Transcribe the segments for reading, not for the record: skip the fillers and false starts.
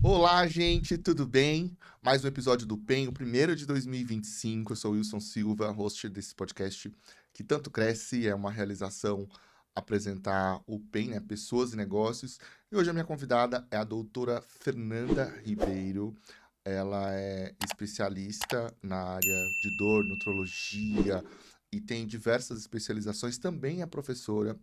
Olá, gente, tudo bem? Mais um episódio do PEN, o primeiro de 2025. Eu sou o Wilson Silva, host desse podcast que tanto cresce, é uma realização apresentar o PEN, né? Pessoas e Negócios. E hoje a minha convidada é a doutora Fernanda Ribeiro. Ela é especialista na área de dor, nutrologia e tem diversas especializações. Também é professora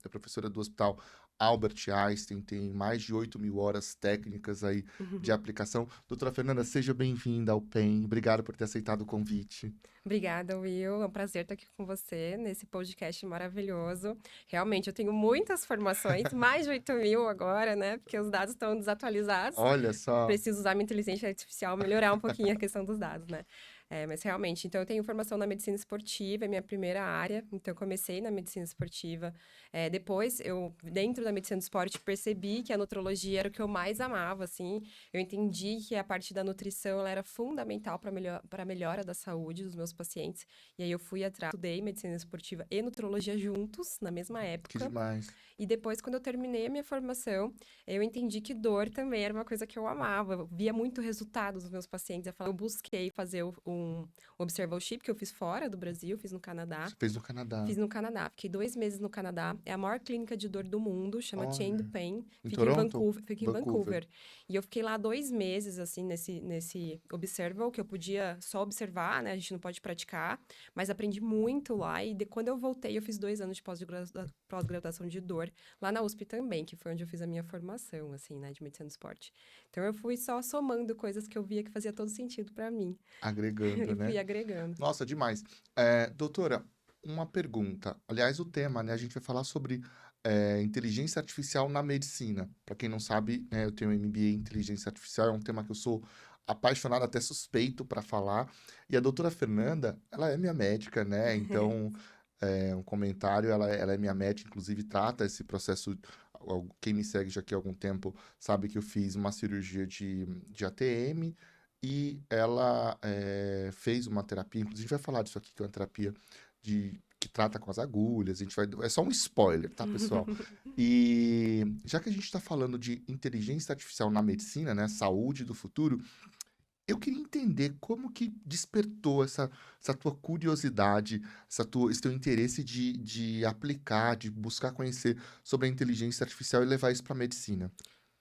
do Hospital Albert Einstein, tem mais de 8.000 horas técnicas aí de aplicação. Doutora Fernanda, seja bem-vinda ao PEN. Obrigado por ter aceitado o convite. Obrigada, Will. É um prazer estar aqui com você nesse podcast maravilhoso. Realmente, eu tenho muitas formações, mais de 8.000 agora, né? Porque os dados estão desatualizados. Olha só. Preciso usar minha inteligência artificial, melhorar um pouquinho a questão dos dados, né? Mas realmente, então eu tenho formação na medicina esportiva, é minha primeira área. Então, eu comecei na medicina esportiva. Depois, dentro da medicina do esporte, percebi que a nutrologia era o que eu mais amava, assim. Eu entendi que a parte da nutrição ela era fundamental para a melhora da saúde dos meus pacientes. E aí eu fui atrás, estudei medicina esportiva e nutrologia juntos, na mesma Que época. demais. E depois, quando eu terminei a minha formação, eu entendi que dor também era uma coisa que eu amava. Eu via muito resultado dos meus pacientes. Eu busquei fazer um observership, que eu fiz fora do Brasil, fiz no Canadá. Você fez no Canadá. Fiz no Canadá. Fiquei 2 meses no Canadá. É a maior clínica de dor do mundo, chama Chain Olha. Pain. Em Fica em Toronto? Vancouver. Fica em Vancouver. Vancouver. E eu fiquei lá 2 meses, assim, nesse observal, que eu podia só observar, né? A gente não pode praticar. Mas aprendi muito lá. E quando eu voltei, eu fiz 2 anos de pós-graduação de dor. Lá na USP também, que foi onde eu fiz a minha formação, assim, né? De medicina do esporte. Então, eu fui só somando coisas que eu via que fazia todo sentido pra mim. Agregando, E fui né? agregando. Nossa, demais. Doutora, uma pergunta. Aliás, o tema, né? A gente vai falar sobre inteligência artificial na medicina. Para quem não sabe, né, eu tenho um MBA em inteligência artificial, é um tema que eu sou apaixonado, até suspeito para falar. E a doutora Fernanda, ela é minha médica, né? Então, um comentário, ela é minha médica, inclusive trata esse processo. Quem me segue já aqui há algum tempo sabe que eu fiz uma cirurgia de ATM e ela fez uma terapia, inclusive a gente vai falar disso aqui, que é uma terapia que trata com as agulhas, a gente vai, é só um spoiler, tá, pessoal? E já que a gente está falando de inteligência artificial na medicina, né, saúde do futuro, eu queria entender como que despertou essa tua curiosidade, esse teu interesse de aplicar, de buscar conhecer sobre a inteligência artificial e levar isso para a medicina.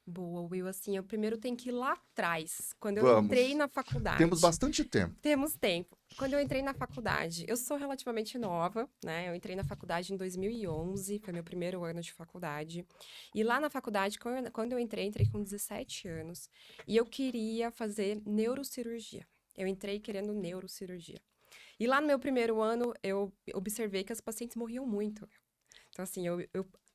Boa, Will. Assim, eu primeiro tenho que ir lá atrás, quando eu entrei Vamos. na Temos faculdade. bastante tempo. Temos tempo. Quando eu entrei na faculdade, eu sou relativamente nova, né? Eu entrei na faculdade em 2011, foi meu primeiro ano de faculdade. E lá na faculdade, quando eu entrei com 17 anos, e eu queria fazer neurocirurgia. Eu entrei querendo neurocirurgia. E lá no meu primeiro ano, eu observei que as pacientes morriam muito. Então, assim, eu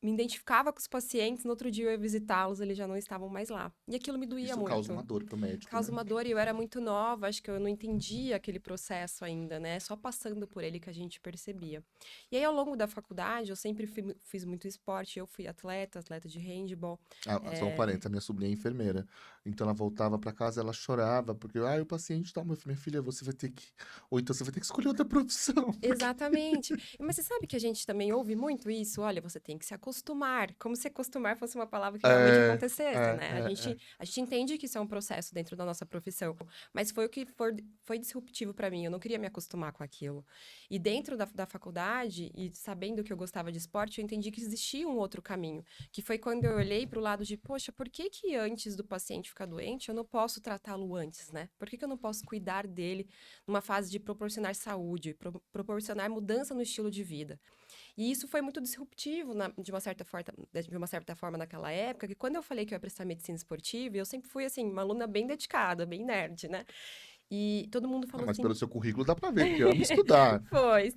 me identificava com os pacientes, no outro dia eu ia visitá-los, eles já não estavam mais lá. E aquilo me doía Isso causa uma muito. dor pro médico, Causa né? uma dor e eu era muito nova, acho que eu não entendia aquele processo ainda, né? Só passando por ele que a gente percebia. E aí, ao longo da faculdade, eu sempre fiz muito esporte, eu fui atleta de handball. Só um É, parênteses, a minha sobrinha é enfermeira. Então ela voltava para casa, ela chorava, porque, o paciente tá, minha filha, você vai ter que. Ou então você vai ter que escolher outra profissão. Porque... Exatamente. Mas você sabe que a gente também ouve muito isso? Olha, você tem que se acostumar. Como se acostumar fosse uma palavra que realmente É, acontecesse, é, né? A é, gente, é. a gente entende que isso é um processo dentro da nossa profissão, mas foi o que foi disruptivo para mim. Eu não queria me acostumar com aquilo. E dentro da faculdade, e sabendo que eu gostava de esporte, eu entendi que existia um outro caminho. Que foi quando eu olhei para o lado de, poxa, por que que antes do paciente ficar doente, eu não posso tratá-lo antes, né? Por que que eu não posso cuidar dele numa fase de proporcionar saúde, proporcionar mudança no estilo de vida. E isso foi muito disruptivo de uma certa forma naquela época, que quando eu falei que eu ia prestar medicina esportiva, eu sempre fui assim, uma aluna bem dedicada, bem nerd, né? E todo mundo Não, falou mas assim, pelo seu currículo dá pra ver que ama estudar. foi,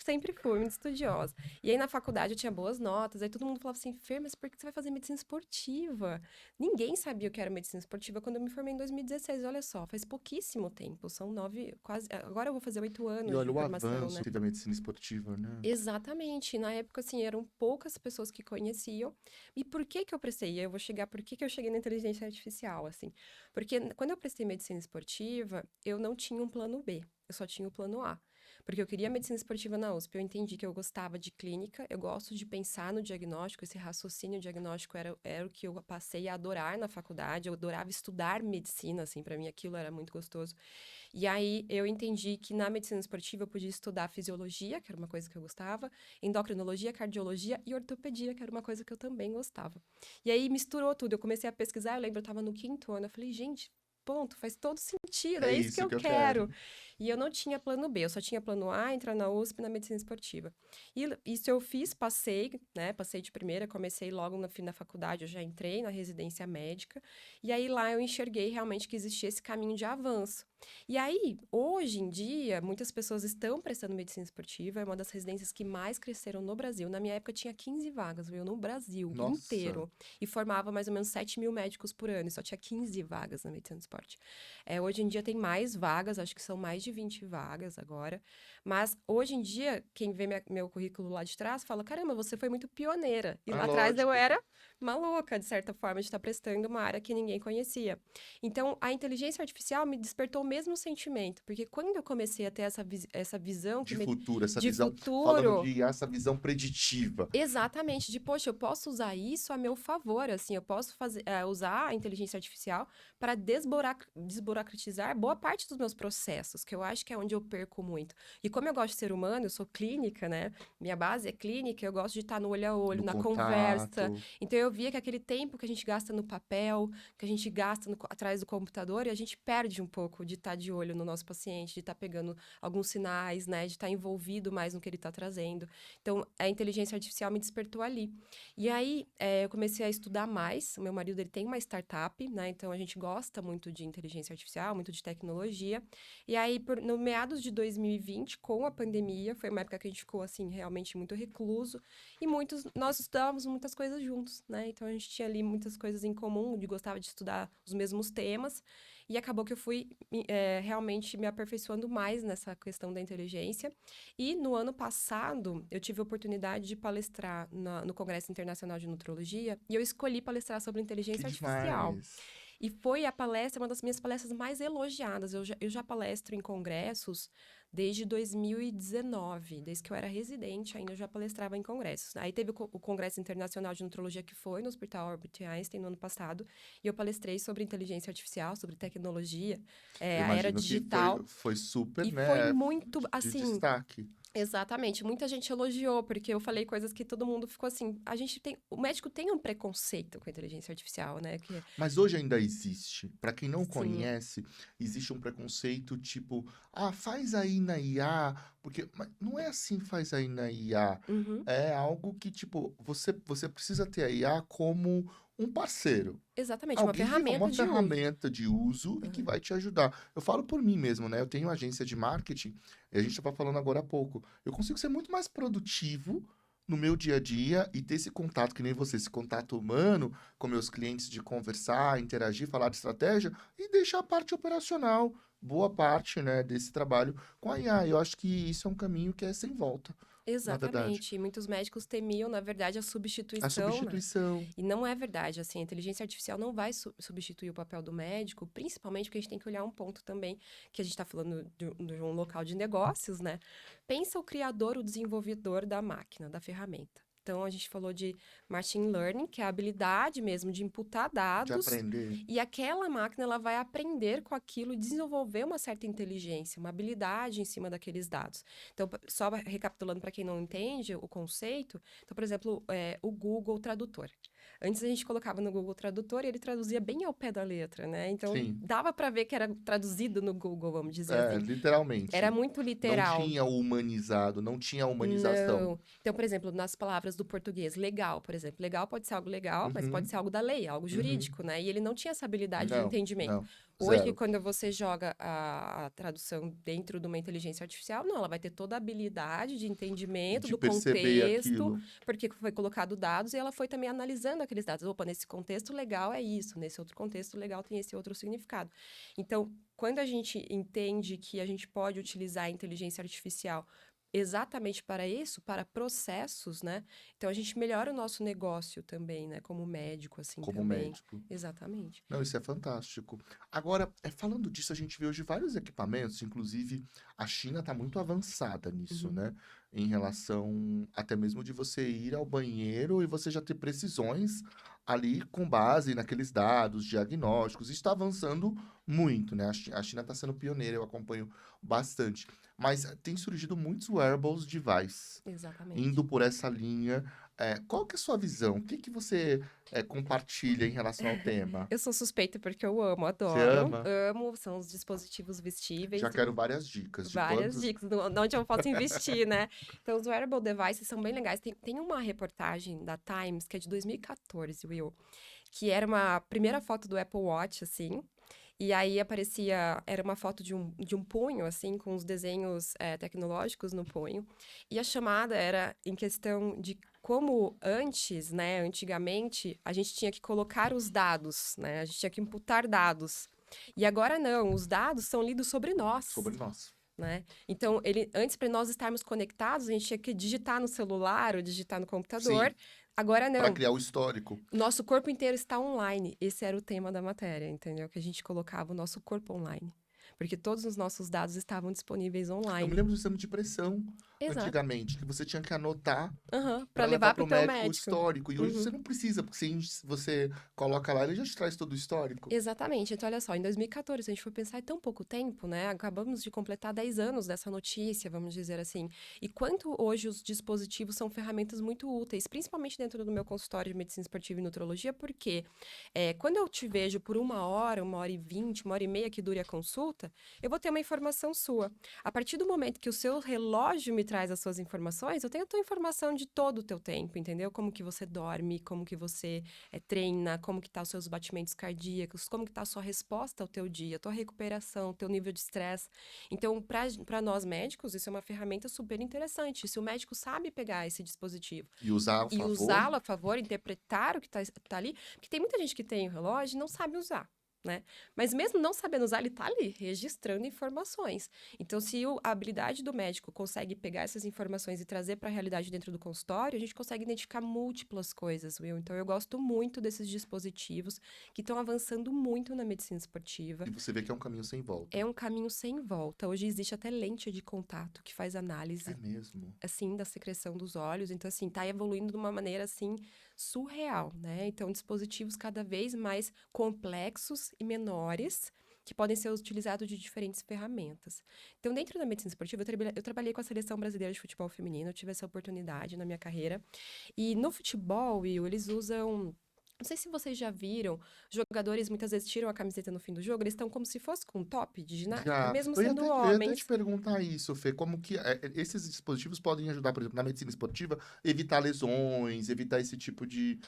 sempre fui muito estudiosa. E aí na faculdade eu tinha boas notas, aí todo mundo falava assim, Fer, mas por que você vai fazer medicina esportiva? Ninguém sabia o que era medicina esportiva quando eu me formei em 2016, olha só, faz pouquíssimo tempo, são 9, quase, agora eu vou fazer 8 E anos de olha o formação, avanço né? da medicina esportiva, né? Exatamente. Na época, assim, eram poucas pessoas que conheciam. E por que que eu prestei? E aí eu vou chegar, por que que eu cheguei na inteligência artificial, assim? Porque quando eu prestei medicina esportiva, eu não tinha um plano B, eu só tinha o plano A. porque eu queria medicina esportiva na USP. Eu entendi que eu gostava de clínica, eu gosto de pensar no diagnóstico, esse raciocínio diagnóstico era o que eu passei a adorar na faculdade. Eu adorava estudar medicina, assim, para mim aquilo era muito gostoso. E aí eu entendi que na medicina esportiva eu podia estudar fisiologia, que era uma coisa que eu gostava, endocrinologia, cardiologia e ortopedia, que era uma coisa que eu também gostava. E aí misturou tudo, eu comecei a pesquisar, eu lembro, eu estava no 5º ano, eu falei, gente, ponto, faz todo sentido, É é isso que isso eu que eu quero. quero. E eu não tinha plano B, eu só tinha plano A, entrar na USP na medicina esportiva. E isso eu fiz, passei, né, passei de primeira, comecei logo no fim da faculdade, eu já entrei na residência médica, e aí lá eu enxerguei realmente que existia esse caminho de avanço. E aí, hoje em dia, muitas pessoas estão prestando medicina esportiva, é uma das residências que mais cresceram no Brasil. Na minha época tinha 15 vagas, viu, no Brasil Nossa, inteiro, e formava mais ou menos 7.000 médicos por ano, e só tinha 15 vagas na medicina do esporte. Hoje em dia tem mais vagas, acho que são mais de 20 vagas agora, mas hoje em dia, quem vê meu currículo lá de trás fala, caramba, você foi muito pioneira, e é lá atrás eu lógico. era maluca, de certa forma, de estar prestando uma área que ninguém conhecia. Então, a inteligência artificial me despertou o mesmo sentimento, porque quando eu comecei a ter essa visão De futuro, essa de visão, falando futuro, de IA, essa visão preditiva. exatamente, de, poxa, eu posso usar isso a meu favor, assim, eu posso usar a inteligência artificial para desburocratizar boa parte dos meus processos, que eu acho que é onde eu perco muito. E como eu gosto de ser humano, eu sou clínica, né? Minha base é clínica, eu gosto de estar no olho a olho, No na conversa. contato. Então eu via que aquele tempo que a gente gasta no papel, que a gente gasta atrás do computador, e a gente perde um pouco de estar de olho no nosso paciente, de estar pegando alguns sinais, né? De estar envolvido mais no que ele está trazendo. Então, a inteligência artificial me despertou ali. E aí, eu comecei a estudar mais. O meu marido, ele tem uma startup, né? Então, a gente gosta muito de inteligência artificial, muito de tecnologia. E aí, no meados de 2020, com a pandemia, foi uma época que a gente ficou, assim, realmente muito recluso. E nós estudávamos muitas coisas juntos, né? Então, a gente tinha ali muitas coisas em comum, gostava de estudar os mesmos temas. E acabou que eu fui realmente me aperfeiçoando mais nessa questão da inteligência. E no ano passado, eu tive a oportunidade de palestrar no Congresso Internacional de Nutrologia e eu escolhi palestrar sobre Que inteligência artificial. demais. E foi a palestra, uma das minhas palestras mais elogiadas. Eu já palestro em congressos desde 2019, desde que eu era residente ainda, eu já palestrava em congressos. Aí teve o Congresso Internacional de Nutrologia que foi no Hospital Albert Einstein no ano passado, e eu palestrei sobre inteligência artificial, sobre tecnologia, Eu a era imagino que foi, digital, foi super, e foi né, muito, de assim, destaque. exatamente. Muita gente elogiou, porque eu falei coisas que todo mundo ficou assim. O médico tem um preconceito com a inteligência artificial, né? Mas hoje ainda existe. Para quem não Sim. conhece, existe um preconceito tipo, ah, faz aí na IA, porque mas não é assim, faz aí na IA. Uhum. É algo que, tipo, você precisa ter a IA como um parceiro. Exatamente, uma Alguém que uma ferramenta de uso. ferramenta de uso e que Uhum. vai te ajudar. Eu falo por mim mesmo, né? Eu tenho agência de marketing, e a gente estava falando agora há pouco. Eu consigo ser muito mais produtivo no meu dia a dia e ter esse contato, que nem você, esse contato humano com meus clientes de conversar, interagir, falar de estratégia e deixar a parte operacional, boa parte, né, desse trabalho com a IA. Eu acho que isso é um caminho que é sem volta, na verdade. Exatamente. E muitos médicos temiam, na verdade, a A substituição, né? substituição. E não é verdade, assim, a inteligência artificial não vai substituir o papel do médico, principalmente porque a gente tem que olhar um ponto também, que a gente está falando de um local de negócios, né? Pensa o criador, o desenvolvedor da máquina, da ferramenta. Então, a gente falou de machine learning, que é a habilidade mesmo de imputar De dados, aprender. e aquela máquina ela vai aprender com aquilo e desenvolver uma certa inteligência, uma habilidade em cima daqueles dados. Então, só recapitulando para quem não entende o conceito, então, por exemplo, o Google Tradutor. Antes a gente colocava no Google Tradutor e ele traduzia bem ao pé da letra, né? Então, Sim. dava para ver que era traduzido no Google, vamos dizer É, assim. Era literalmente. muito Não literal. tinha humanizado, não tinha humanização. Não. Então, por exemplo, nas palavras do português, legal, por exemplo. Legal pode ser algo legal, mas pode Uhum, ser algo da lei, algo uhum. jurídico, né? E ele não tinha essa habilidade de Não, entendimento. não. Hoje, Zero. quando você joga a tradução dentro de uma inteligência artificial, não, ela vai ter toda a habilidade de entendimento De do perceber contexto, aquilo. porque foi colocado dados e ela foi também analisando aqueles dados. Opa, nesse contexto legal é isso, nesse outro contexto legal tem esse outro significado. Então, quando a gente entende que a gente pode utilizar a inteligência artificial exatamente para isso, para processos, né? Então a gente melhora o nosso negócio também, né? Como médico, assim, como também. médico. Exatamente. Não, isso é fantástico. Agora, falando disso, a gente vê hoje vários equipamentos, inclusive a China está muito avançada nisso, Uhum. né? Em relação até mesmo de você ir ao banheiro e você já ter precisões ali com base naqueles dados diagnósticos. Isso está avançando muito, né? A China está sendo pioneira, eu acompanho bastante. Mas tem surgido muitos wearables device Exatamente. indo por essa linha. Qual que é a sua visão? O que que você compartilha em relação ao tema? Eu sou suspeita porque eu amo, Você adoro, ama? amo, são os dispositivos vestíveis, Já quero várias dicas de várias quantos. dicas de onde eu posso investir, né? Então, os wearable devices são bem legais. Tem uma reportagem da Times, que é de 2014, Will, que era uma primeira foto do Apple Watch, assim, e aí aparecia, era uma foto de um punho, assim, com os desenhos tecnológicos no punho. E a chamada era em questão de como antes, né, antigamente, a gente tinha que colocar os dados, né? A gente tinha que imputar dados. E agora não, os dados são lidos sobre nós, Sobre nós. né? Então, ele, antes, para nós estarmos conectados, a gente tinha que digitar no celular ou digitar no computador. Sim, Agora para não. criar o histórico. Nosso corpo inteiro está online. Esse era o tema da matéria, entendeu? Que a gente colocava o nosso corpo online. Porque todos os nossos dados estavam disponíveis Eu me online. lembro do exame de pressão Exato. antigamente, que você tinha que anotar Aham. Para para levar levar para para o o teu médico o médico. histórico. E hoje você Uhum. não precisa, porque você coloca lá, ele já te traz todo o histórico. Exatamente. Então, olha só, em 2014, se a gente for pensar, é tão pouco tempo, né? Acabamos de completar 10 anos dessa notícia, vamos dizer assim. E quanto hoje os dispositivos são ferramentas muito úteis, principalmente dentro do meu consultório de medicina esportiva e nutrologia, porque quando eu te vejo por 1 hora e 20, 1 hora e meia que dure a consulta, eu vou ter uma informação sua. A partir do momento que o seu relógio me traz as suas informações, eu tenho a tua informação de todo o teu tempo, entendeu? Como que você dorme, como que você treina, como que tá os seus batimentos cardíacos, como que tá a sua resposta ao teu dia, tua recuperação, teu nível de estresse. Então, para nós médicos, isso é uma ferramenta super interessante. Se o médico sabe pegar esse dispositivo E usar a e favor. usá-lo a favor, interpretar o que tá ali, porque tem muita gente que tem o relógio e não sabe usar. Né? Mas mesmo não sabendo usar, ele tá ali, registrando informações. Então, se a habilidade do médico consegue pegar essas informações e trazer para a realidade dentro do consultório, a gente consegue identificar múltiplas coisas, Will. Então, eu gosto muito desses dispositivos que estão avançando muito na medicina esportiva. E você vê que é um caminho sem volta. É um caminho sem volta. Hoje existe até lente de contato que faz É análise mesmo. assim, da secreção dos olhos. Então, assim, tá evoluindo de uma maneira, assim, surreal, né? Então, dispositivos cada vez mais complexos e menores que podem ser utilizados de diferentes ferramentas. Então, dentro da medicina esportiva, eu trabalhei com a Seleção Brasileira de Futebol Feminino, eu tive essa oportunidade na minha carreira. E no futebol, Will, eles usam... Não sei se vocês já viram, jogadores muitas vezes tiram a camiseta no fim do jogo, eles estão como se fosse com um top de ginástica, Já. mesmo Eu ia sendo até, eu ia até te homens. perguntar isso, Fê. Como que esses dispositivos podem ajudar, por exemplo, na medicina esportiva, evitar lesões, evitar esse tipo de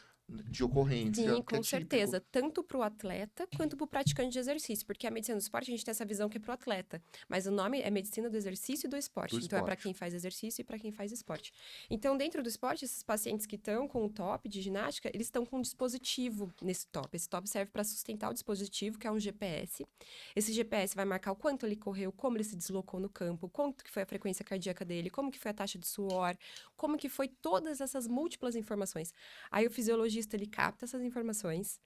ocorrência, Sim, que é com típico certeza. Tanto para o atleta quanto para o praticante de exercício. Porque a medicina do esporte, a gente tem essa visão que é para o atleta. Mas o nome é medicina do exercício e do do esporte. Então, é para esporte. quem faz exercício e para quem faz esporte. Então, dentro do esporte, esses pacientes que estão com o top de ginástica, eles estão com um dispositivo nesse top. Esse top serve para sustentar o dispositivo, que é um GPS. Esse GPS vai marcar o quanto ele correu, como ele se deslocou no campo, quanto que foi a frequência cardíaca dele, como que foi a taxa de suor, como que foi todas essas múltiplas informações. Aí o fisiologista, ele capta essas informações,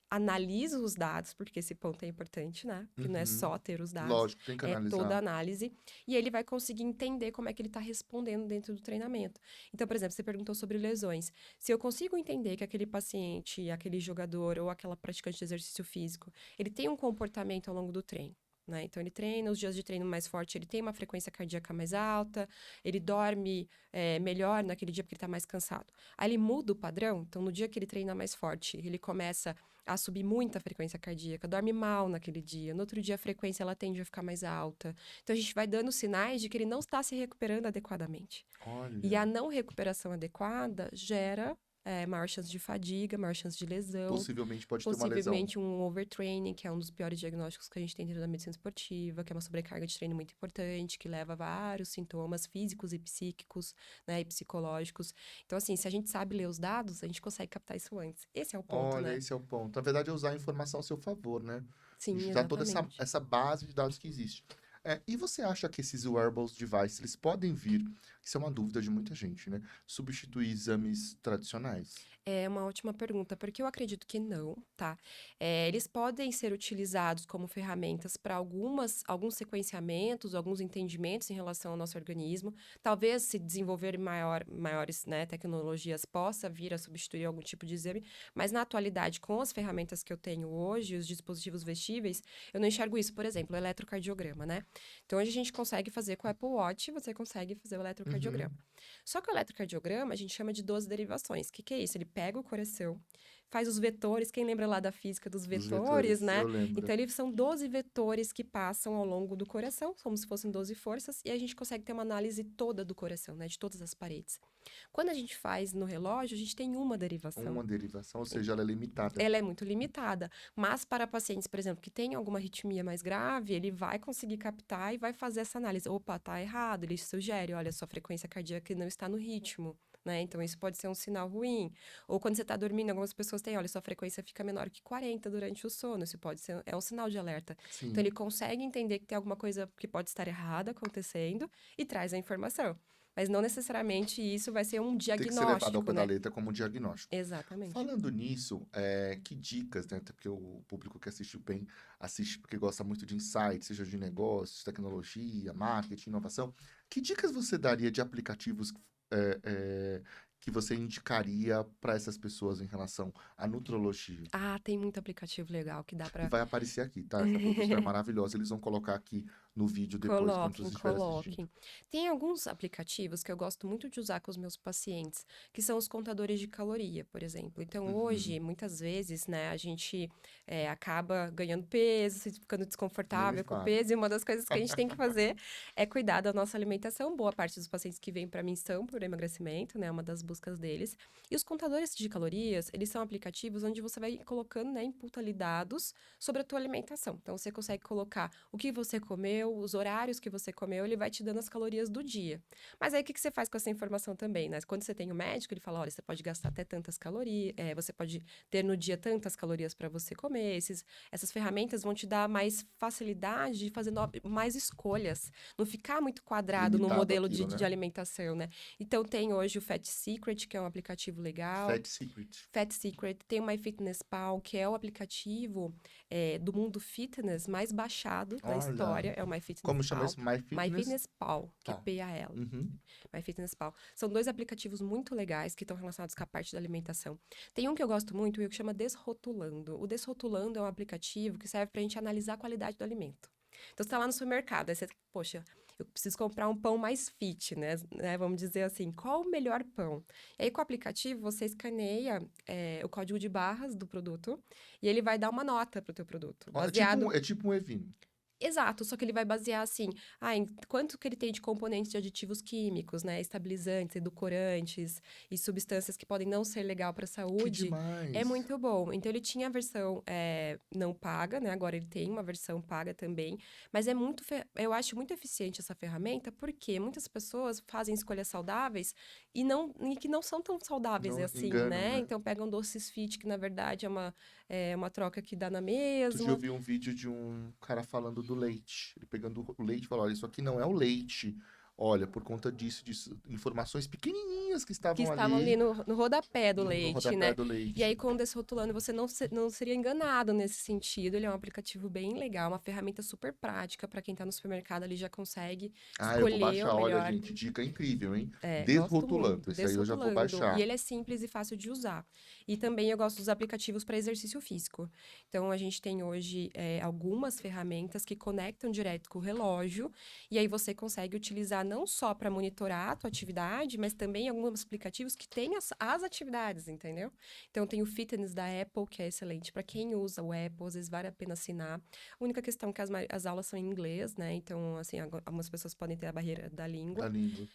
analisa os dados, porque esse ponto é importante, né? Que não é Uhum. só ter os dados, Lógico, tem que é toda a analisar. análise, e ele vai conseguir entender como é que ele está respondendo dentro do treinamento. Então, por exemplo, você perguntou sobre lesões. Se eu consigo entender que aquele paciente, aquele jogador ou aquela praticante de exercício físico, ele tem um comportamento ao longo do treino. Né? Então, ele treina, os dias de treino mais forte, ele tem uma frequência cardíaca mais alta, ele dorme melhor naquele dia porque ele está mais cansado. Aí ele muda o padrão, então no dia que ele treina mais forte, ele começa a subir muito a frequência cardíaca, dorme mal naquele dia, no outro dia a frequência ela tende a ficar mais alta. Então a gente vai dando sinais de que ele não está se recuperando adequadamente. E Olha, a não recuperação adequada gera maior chance de fadiga, maior chance de lesão, possivelmente pode ter uma lesão. possivelmente um overtraining, que é um dos piores diagnósticos que a gente tem dentro da medicina esportiva, que é uma sobrecarga de treino muito importante, que leva a vários sintomas físicos e psíquicos, né, e psicológicos. Então, assim, se a gente sabe ler os dados, a gente consegue captar isso antes. Esse é o ponto, Olha, né? esse é o ponto. Na verdade, é usar a informação a seu favor, né? A Sim, gente usar toda exatamente. essa base de dados que existe. E você acha que esses wearables devices, eles podem vir, isso é uma dúvida de muita gente, né? Substituir exames tradicionais? É uma ótima pergunta, porque eu acredito que não, tá? Eles podem ser utilizados como ferramentas para alguns sequenciamentos, alguns entendimentos em relação ao nosso organismo. Talvez, se desenvolver maiores, né, tecnologias, possa vir a substituir algum tipo de exame, mas na atualidade, com as ferramentas que eu tenho hoje, os dispositivos vestíveis, eu não enxergo isso. Por exemplo, o eletrocardiograma, né? Então, hoje a gente consegue fazer com o Apple Watch, você consegue fazer o eletrocardiograma. Uhum. Só que o eletrocardiograma a gente chama de 12 derivações. O que que é isso? Ele pega o coração, faz os vetores, quem lembra lá da física dos Dos vetores, vetores, né? eu lembro. Então, eles são 12 vetores que passam ao longo do coração, como se fossem 12 forças, e a gente consegue ter uma análise toda do coração, né? De todas as paredes. Quando a gente faz no relógio, a gente tem uma derivação. Uma derivação, ou seja, ela é limitada. Ela é muito limitada, mas para pacientes, por exemplo, que têm alguma arritmia mais grave, ele vai conseguir captar e vai fazer essa análise. Opa, tá errado. Ele sugere, olha, sua frequência cardíaca não está no ritmo, né? Então, isso pode ser um sinal ruim. Ou quando você está dormindo, algumas pessoas têm, olha, sua frequência fica menor que 40 durante o sono. Isso pode ser, é um sinal de alerta. Então, Sim. ele consegue entender que tem alguma coisa que pode estar errada acontecendo e traz a informação. Mas não necessariamente isso vai ser um Tem que ser levado ao diagnóstico, pé da né? letra como diagnóstico. Exatamente. Falando nisso, que dicas, né? Até porque o público que assiste o PEN assiste porque gosta muito de insights, seja de negócios, tecnologia, marketing, inovação. Que dicas você daria de aplicativos que você indicaria para essas pessoas em relação à nutrologia? Ah, tem muito aplicativo legal que dá E para vai aparecer aqui, tá? Essa professora é maravilhosa. Eles vão colocar aqui no vídeo depois, quando você Coloquem, estiver assistindo. coloquem. Tem alguns aplicativos que eu gosto muito de usar com os meus pacientes, que são os contadores de caloria, por exemplo. Então, Uhum. hoje, muitas vezes, né, a gente acaba ganhando peso, ficando Nem me desconfortável com o fale. peso, e uma das coisas que a gente tem que fazer é cuidar da nossa alimentação. Boa parte dos pacientes que vêm para mim são por emagrecimento, né, é uma das buscas deles. E os contadores de calorias, eles são aplicativos onde você vai colocando, né, input ali dados sobre a tua alimentação. Então, você consegue colocar o que você comeu, os horários que você comeu, ele vai te dando as calorias do dia. Mas aí, o que que você faz com essa informação também, né? Quando você tem o médico, ele fala, olha, você pode gastar até tantas calorias, você pode ter no dia tantas calorias para você comer. Essas ferramentas vão te dar mais facilidade de fazer mais escolhas. Não ficar muito quadrado no Limitado modelo aquilo, de né? alimentação, né? Então, tem hoje o Fat Secret, que é um aplicativo legal. Fat Secret. Fat Secret, tem o MyFitnessPal, que é o aplicativo do mundo fitness mais baixado da Olha, história, é o como chama MyFitnessPal. isso? My Fitness? MyFitnessPal, que é Tá. PAL, Uhum. MyFitnessPal. São dois aplicativos muito legais que estão relacionados com a parte da alimentação. Tem um que eu gosto muito, que chama Desrotulando. O Desrotulando é um aplicativo que serve para a gente analisar a qualidade do alimento. Então, você está lá no supermercado, aí você, poxa, eu preciso comprar um pão mais fit, né? Vamos dizer assim, qual o melhor pão? E aí, com o aplicativo, você escaneia o código de barras do produto e ele vai dar uma nota para o teu produto, Ó, baseado. É tipo um Evino. Exato, só que ele vai basear assim, em quanto que ele tem de componentes de aditivos químicos, né, estabilizantes, edulcorantes e substâncias que podem não ser legal para a Que saúde, é demais. muito bom. Então ele tinha a versão não paga, né, agora ele tem uma versão paga também, mas eu acho muito eficiente essa ferramenta porque muitas pessoas fazem escolhas saudáveis e que não são tão saudáveis Não assim, enganam, né? né? Então pegam doces fit que na verdade é uma troca que dá na Outro dia eu mesma. vi um vídeo de um cara falando do leite. Ele pegando o leite e falou: olha, isso aqui não é o leite. Olha, por conta disso, informações pequenininhas que Que estavam estavam ali ali no rodapé do no leite, rodapé né? do E aí, leite. com o Desrotulando, você não seria enganado nesse sentido. Ele é um aplicativo bem legal, uma ferramenta super prática para quem tá no supermercado ali já consegue Ah, eu vou escolher o baixar. Olha, melhor. gente, dica incrível, hein? Gosto muito. Desrotulando. Esse aí eu já vou Desrotulando. E baixar. ele é simples e fácil de usar. E também eu gosto dos aplicativos para exercício físico. Então, a gente tem hoje algumas ferramentas que conectam direto com o relógio. E aí você consegue utilizar não só para monitorar a tua atividade, mas também alguns aplicativos que têm as atividades, entendeu? Então, tem o Fitness da Apple, que é excelente. Para quem usa o Apple, às vezes vale a pena assinar. A única questão é que as aulas são em inglês, né? Então, assim, algumas pessoas podem ter a barreira da Da língua. língua.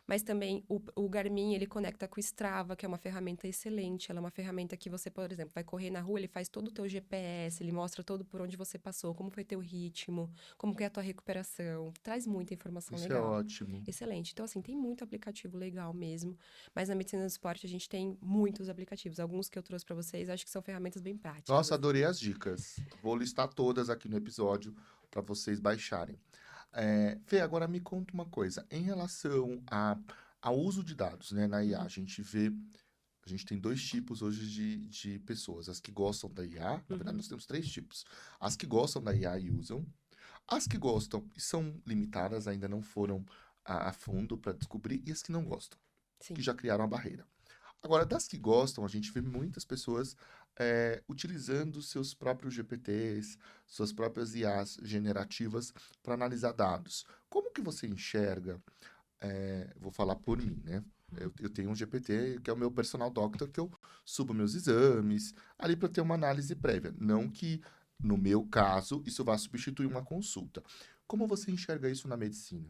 Mas também o Garmin, ele conecta com o Strava, que é uma ferramenta excelente. Ela é uma ferramenta que você, por exemplo, vai correr na rua, ele faz todo o teu GPS, ele mostra todo por onde você passou, como foi teu ritmo, como que é a tua recuperação. Traz muita informação Isso é legal. ótimo. Excelente. Então, assim, tem muito aplicativo legal mesmo. Mas na medicina do esporte a gente tem muitos aplicativos. Alguns que eu trouxe para vocês, acho que são ferramentas bem práticas, Nossa, assim. adorei as dicas. Vou listar todas aqui no episódio para vocês baixarem. Fê, agora me conta uma coisa. Em relação ao uso de dados, né, na IA, Uhum, a gente tem dois tipos hoje de pessoas. As que gostam da IA, na verdade, uhum, nós temos três tipos. As que gostam da IA e usam, as que gostam e são limitadas, ainda não foram a fundo para descobrir, e as que não gostam, que sim. já criaram a barreira. Agora, das que gostam, a gente vê muitas pessoas utilizando seus próprios GPTs, suas próprias IAs generativas para analisar dados. Como que você enxerga? Vou falar por mim, né? Uhum. Eu tenho um GPT que é o meu personal doctor, que eu subo meus exames, ali para ter uma análise prévia. Não que, no meu caso, isso vá substituir uma consulta. Como você enxerga isso na medicina?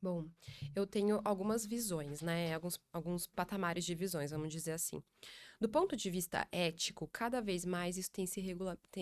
Bom, eu tenho algumas visões, né? Alguns patamares de visões, vamos dizer assim. Do ponto de vista ético, cada vez mais isso tem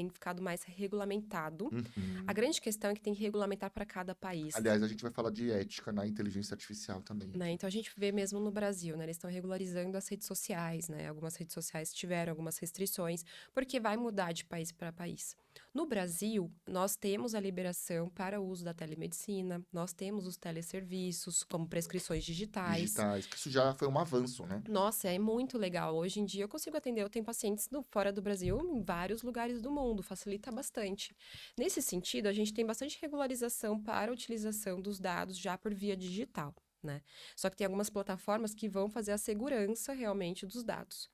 ficado mais regulamentado. A Uhum. grande questão é que tem que regulamentar para cada país. Aliás, a gente vai falar de ética na inteligência artificial também Né? aqui. Então a gente vê mesmo no Brasil, né? Eles estão regularizando as redes sociais, né? Algumas redes sociais tiveram algumas restrições, porque vai mudar de país para país. No Brasil, nós temos a liberação para o uso da telemedicina, nós temos os teleserviços, como prescrições digitais. Digitais, que isso já foi um avanço, né? Nossa, é muito legal. Hoje em dia eu consigo atender, eu tenho pacientes fora do Brasil, em vários lugares do mundo, facilita bastante. Nesse sentido, a gente tem bastante regularização para a utilização dos dados já por via digital, né? Só que tem algumas plataformas que vão fazer a segurança realmente dos dados.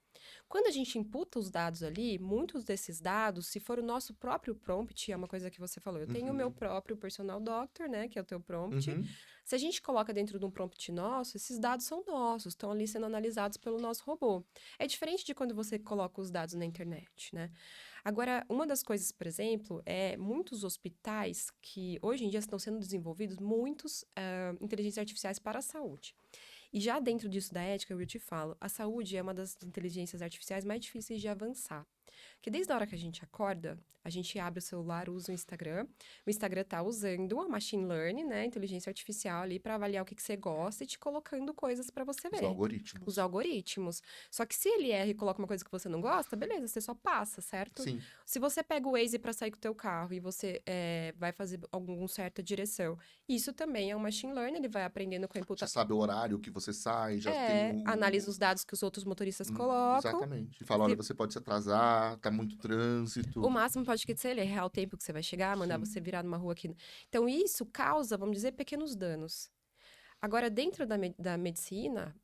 Quando a gente imputa os dados ali, muitos desses dados, se for o nosso próprio prompt, é uma coisa que você falou, eu tenho o meu Uhum, próprio personal doctor, né, que é o teu prompt. uhum. Se a gente coloca dentro de um prompt nosso, esses dados são nossos, estão ali sendo analisados pelo nosso robô. É diferente de quando você coloca os dados na internet, né? Agora, uma das coisas, por exemplo, é muitos hospitais que hoje em dia estão sendo desenvolvidos muitos inteligências artificiais para a saúde. E já dentro disso da ética, eu te falo, a saúde é uma das inteligências artificiais mais difíceis de avançar. Que desde a hora que a gente acorda, a gente abre o celular, usa o Instagram tá usando a machine learning, né, inteligência artificial ali para avaliar o que você gosta e te colocando coisas para você Os ver. Os algoritmos. algoritmos. Só que se ele erra e coloca uma coisa que você não gosta, beleza, você só passa, certo? Sim, Se você pega o Waze para sair com o teu carro e você vai fazer alguma certa direção, isso também é um machine learning, ele vai aprendendo com a já sabe o horário que você sai, já tem analisa os dados que os outros motoristas Hum, colocam. exatamente. E fala, olha, Se você pode se atrasar, tá muito o trânsito. máximo pode que ser ele errar o tempo que você vai chegar, mandar você Sim. virar numa rua aqui. Então, isso causa, vamos dizer, pequenos danos. Agora, dentro da medicina,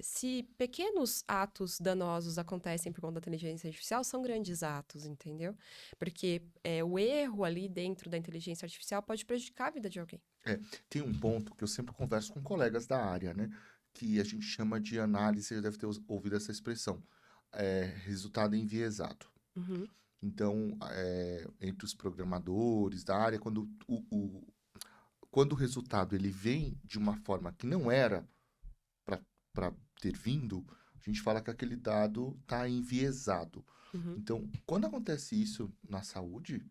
se pequenos atos danosos acontecem por conta da inteligência artificial, são grandes atos, entendeu? Porque o erro ali dentro da inteligência artificial pode prejudicar a vida de alguém. É, tem um ponto que eu sempre converso com colegas da área, né? Que a gente chama de análise, você já deve ter ouvido essa expressão, resultado enviesado. Uhum, Então, entre os programadores da área, quando o resultado ele vem de uma forma que não era para ter vindo, a gente fala que aquele dado está enviesado. uhum. Então, quando acontece isso na saúde,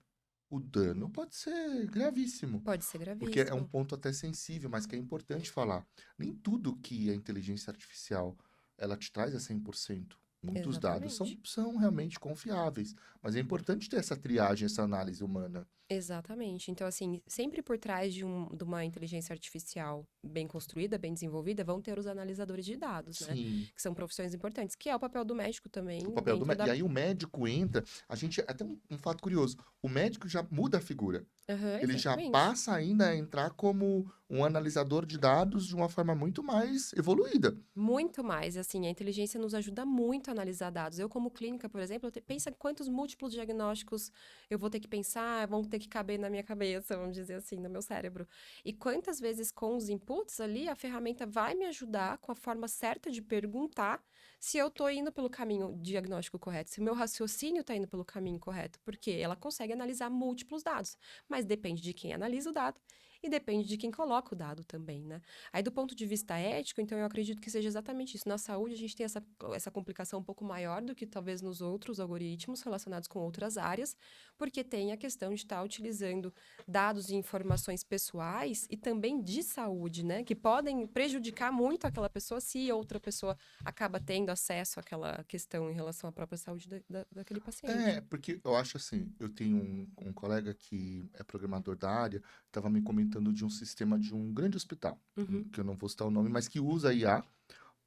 o dano pode ser gravíssimo, Pode ser porque é um gravíssimo. ponto até sensível, mas que é importante falar. Nem tudo que a inteligência artificial ela te traz é 100%. Muitos dados Exatamente. são realmente confiáveis, mas é importante ter essa triagem, essa análise humana. Exatamente. Então, assim, sempre por trás de uma inteligência artificial bem construída, bem desenvolvida, vão ter os analisadores de dados, né? Sim, Que são profissões importantes, que é o papel do médico o também papel do dentro médico. da. E aí o médico entra, a gente, até um fato curioso, o médico já muda a figura. Aham, Ele já exatamente. passa ainda a entrar como um analisador de dados de uma forma muito mais evoluída. Muito mais, assim, a inteligência nos ajuda muito a analisar dados. Eu, como clínica, por exemplo, pensa quantos múltiplos diagnósticos eu vou ter que pensar, vão ter que caber na minha cabeça, vamos dizer assim, no meu cérebro. E quantas vezes com os inputs ali, a ferramenta vai me ajudar com a forma certa de perguntar se eu tô indo pelo caminho diagnóstico correto, se o meu raciocínio tá indo pelo caminho correto, porque ela consegue analisar múltiplos dados, mas depende de quem analisa o dado e depende de quem coloca o dado também, né? Aí, do ponto de vista ético, então, eu acredito que seja exatamente isso. Na saúde, a gente tem essa complicação um pouco maior do que talvez nos outros algoritmos relacionados com outras áreas, porque tem a questão de estar utilizando dados e informações pessoais e também de saúde, né? Que podem prejudicar muito aquela pessoa se outra pessoa acaba tendo acesso àquela questão em relação à própria saúde daquele paciente. Porque eu acho assim, eu tenho um colega que é programador da área, estava me comentando comentando de um sistema de um grande hospital, Uhum. que eu não vou citar o nome, mas que usa IA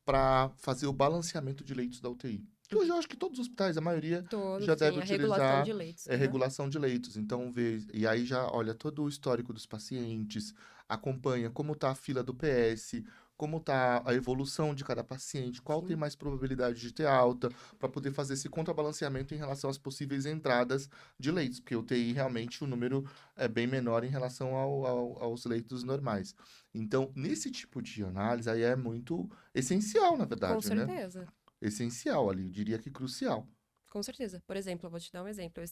para fazer o balanceamento de leitos da UTI. Que hoje eu acho que todos os hospitais, a maioria, já Todos, deve sim, a regulação utilizar de leitos. Aham. regulação de leitos. Então, e aí já olha todo o histórico dos pacientes, acompanha como está a fila do PS, como está a evolução de cada paciente, qual tem Sim, mais probabilidade de ter alta, para poder fazer esse contrabalanceamento em relação às possíveis entradas de leitos, porque o UTI realmente o número é bem menor em relação aos leitos normais. Então, nesse tipo de análise, aí é muito essencial, na com verdade, né? certeza. Essencial ali, eu diria que crucial. Com certeza. Por exemplo, eu vou te dar um exemplo.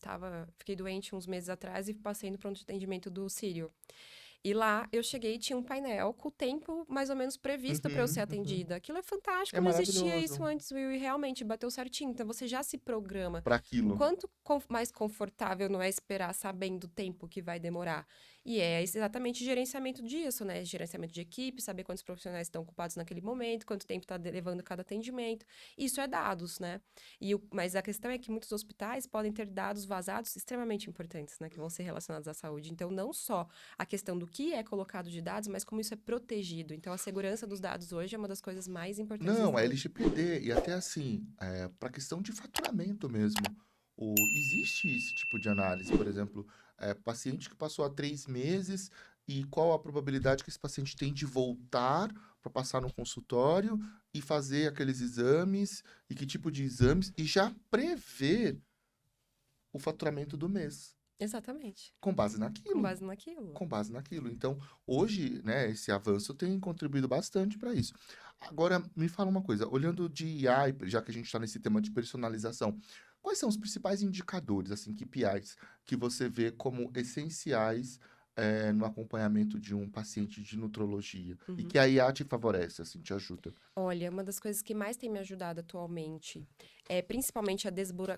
Fiquei doente uns meses atrás e passei no pronto atendimento do Sírio. E lá eu cheguei e tinha um painel com o tempo mais ou menos previsto para eu ser Uhum, uhum. atendida. Aquilo é É fantástico, não existia isso maravilhoso antes, Will, e realmente bateu certinho. Então você já se programa. para O aquilo. quanto mais confortável não é esperar sabendo o tempo que vai demorar. E é exatamente gerenciamento disso, né? Gerenciamento de equipe, saber quantos profissionais estão ocupados naquele momento, quanto tempo está levando cada atendimento. Isso é dados, né? Mas a questão é que muitos hospitais podem ter dados vazados extremamente importantes, né? Que vão ser relacionados à saúde. Então, não só a questão do que é colocado de dados, mas como isso é protegido. Então, a segurança dos dados hoje é uma das coisas mais importantes Não, é existentes. LGPD e até assim, para questão de faturamento mesmo. Existe esse tipo de análise, por exemplo, paciente que passou há 3 meses e qual a probabilidade que esse paciente tem de voltar para passar no consultório e fazer aqueles exames e que tipo de exames e já prever o faturamento do mês Exatamente. com base Com naquilo. base naquilo. Com base naquilo. Então, hoje, né, esse avanço tem contribuído bastante para isso. Agora, me fala uma coisa, olhando de IA, já que a gente está nesse tema de personalização, quais são os principais indicadores, assim, KPIs, que você vê como essenciais, no acompanhamento de um paciente de nutrologia? E Uhum. que a IA te favorece, assim, te ajuda? Olha, uma das coisas que mais tem me ajudado atualmente é principalmente a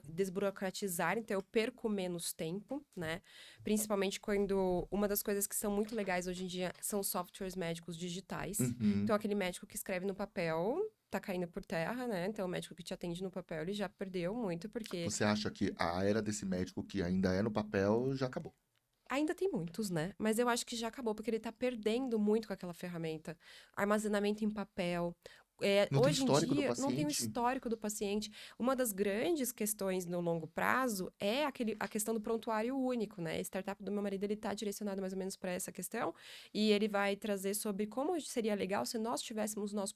desburocratizar, então eu perco menos tempo, né? Principalmente quando uma das coisas que são muito legais hoje em dia são softwares médicos digitais. Uhum. Então, aquele médico que escreve no papel tá caindo por terra, né? Então, o médico que te atende no papel, ele já perdeu muito, porque Você acha que a era desse médico que ainda é no papel já acabou? ainda tem muitos, né? Mas eu acho que já acabou, porque ele tá perdendo muito com aquela ferramenta. Armazenamento em papel. Não tem Hoje em histórico do dia, não tem o paciente? histórico do paciente. Uma das grandes questões no longo prazo é a questão do prontuário único, né? A startup do meu marido, ele tá direcionado mais ou menos para essa questão, e ele vai trazer sobre como seria legal se nós tivéssemos nosso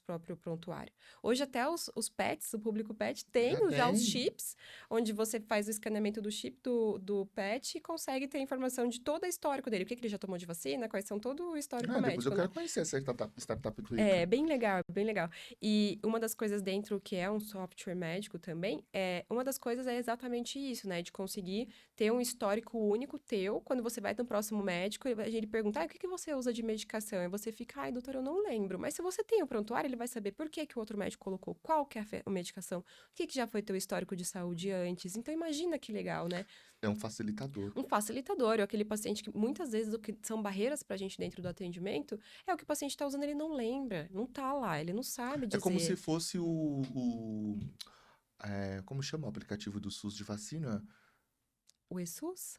próprio prontuário. Hoje até os pets, o público pet, tem Já já os tem. chips, onde você faz o escaneamento do chip do pet e consegue ter informação de todo o histórico dele. O que que ele já tomou de vacina, quais são todo o histórico Ah, depois eu médico, né? quero conhecer essa startup do É Ica. bem legal, bem legal. E uma das coisas dentro que é um software médico também, uma das coisas é exatamente isso, né? De conseguir ter um histórico único teu, quando você vai no próximo médico, ele pergunta, o que que você usa de medicação? E você fica, ai, doutor, eu não lembro. Mas se você tem o prontuário, ele vai saber por que que o outro médico colocou, qual que é a medicação, o que que já foi teu histórico de saúde antes. Então, imagina que legal, né? É um facilitador. Um facilitador, ou aquele paciente que muitas vezes o que são barreiras pra gente dentro do atendimento é o que o paciente tá usando, ele não lembra, não tá lá, ele não sabe É como se dizer. fosse como chama o aplicativo do SUS de vacina? O ESUS?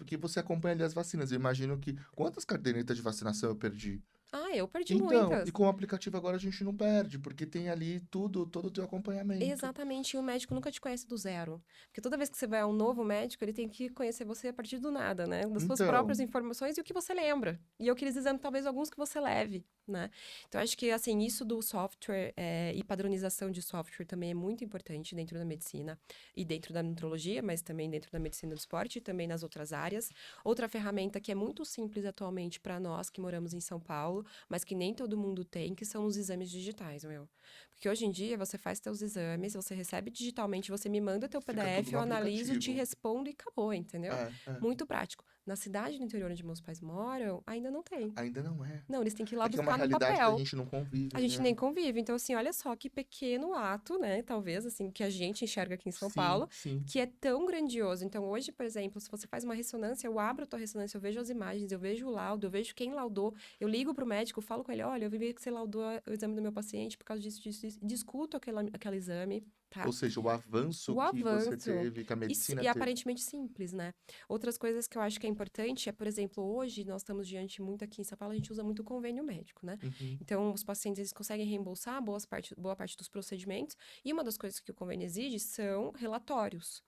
Que você acompanha ali as vacinas. Eu imagino que. Quantas cadernetas de vacinação eu perdi? Ah, eu perdi Então, e muitas. com o aplicativo agora a gente não perde, porque tem ali tudo, todo o teu acompanhamento. Exatamente, e o médico nunca te conhece do zero. Porque toda vez que você vai a um novo médico, ele tem que conhecer você a partir do nada, né? Das suas próprias Então, informações e o que você lembra. E aqueles exames, talvez alguns que você leve, né? Então, acho que, assim, isso do software e padronização de software também é muito importante dentro da medicina e dentro da nutrologia, mas também dentro da medicina do esporte e também nas outras áreas. Outra ferramenta que é muito simples atualmente para nós que moramos em São Paulo, mas que nem todo mundo tem, que são os exames digitais, meu. Porque hoje em dia você faz teus exames, você recebe digitalmente, você me manda teu fica tudo PDF, no eu analiso, te aplicativo. respondo e acabou, entendeu? É. Muito prático. Na cidade do interior onde meus pais moram, ainda não tem. Ainda não é. Não, eles têm que ir lá É que é uma buscar no realidade que a papel. gente não A convive, gente né? nem convive. Então, assim, olha só que pequeno ato, né? Talvez, assim, que a gente enxerga aqui em São Sim, Paulo, sim. que é tão grandioso. Então, hoje, por exemplo, se você faz uma ressonância, eu abro a tua ressonância, eu vejo as imagens, eu vejo o laudo, eu vejo quem laudou, eu ligo pro médico, falo com ele, olha, eu vi que você laudou o exame do meu paciente por causa disso, disso, disso, e discuto aquele exame. tá? Ou seja, o avanço O que você avanço. teve, que a E, medicina e teve. aparentemente simples, né? Outras coisas que eu acho que é importante é, por exemplo, hoje nós estamos diante muito aqui em São Paulo, a gente usa muito convênio médico, né? Uhum. Então, os pacientes eles conseguem reembolsar boa parte dos procedimentos, e uma das coisas que o convênio exige são relatórios.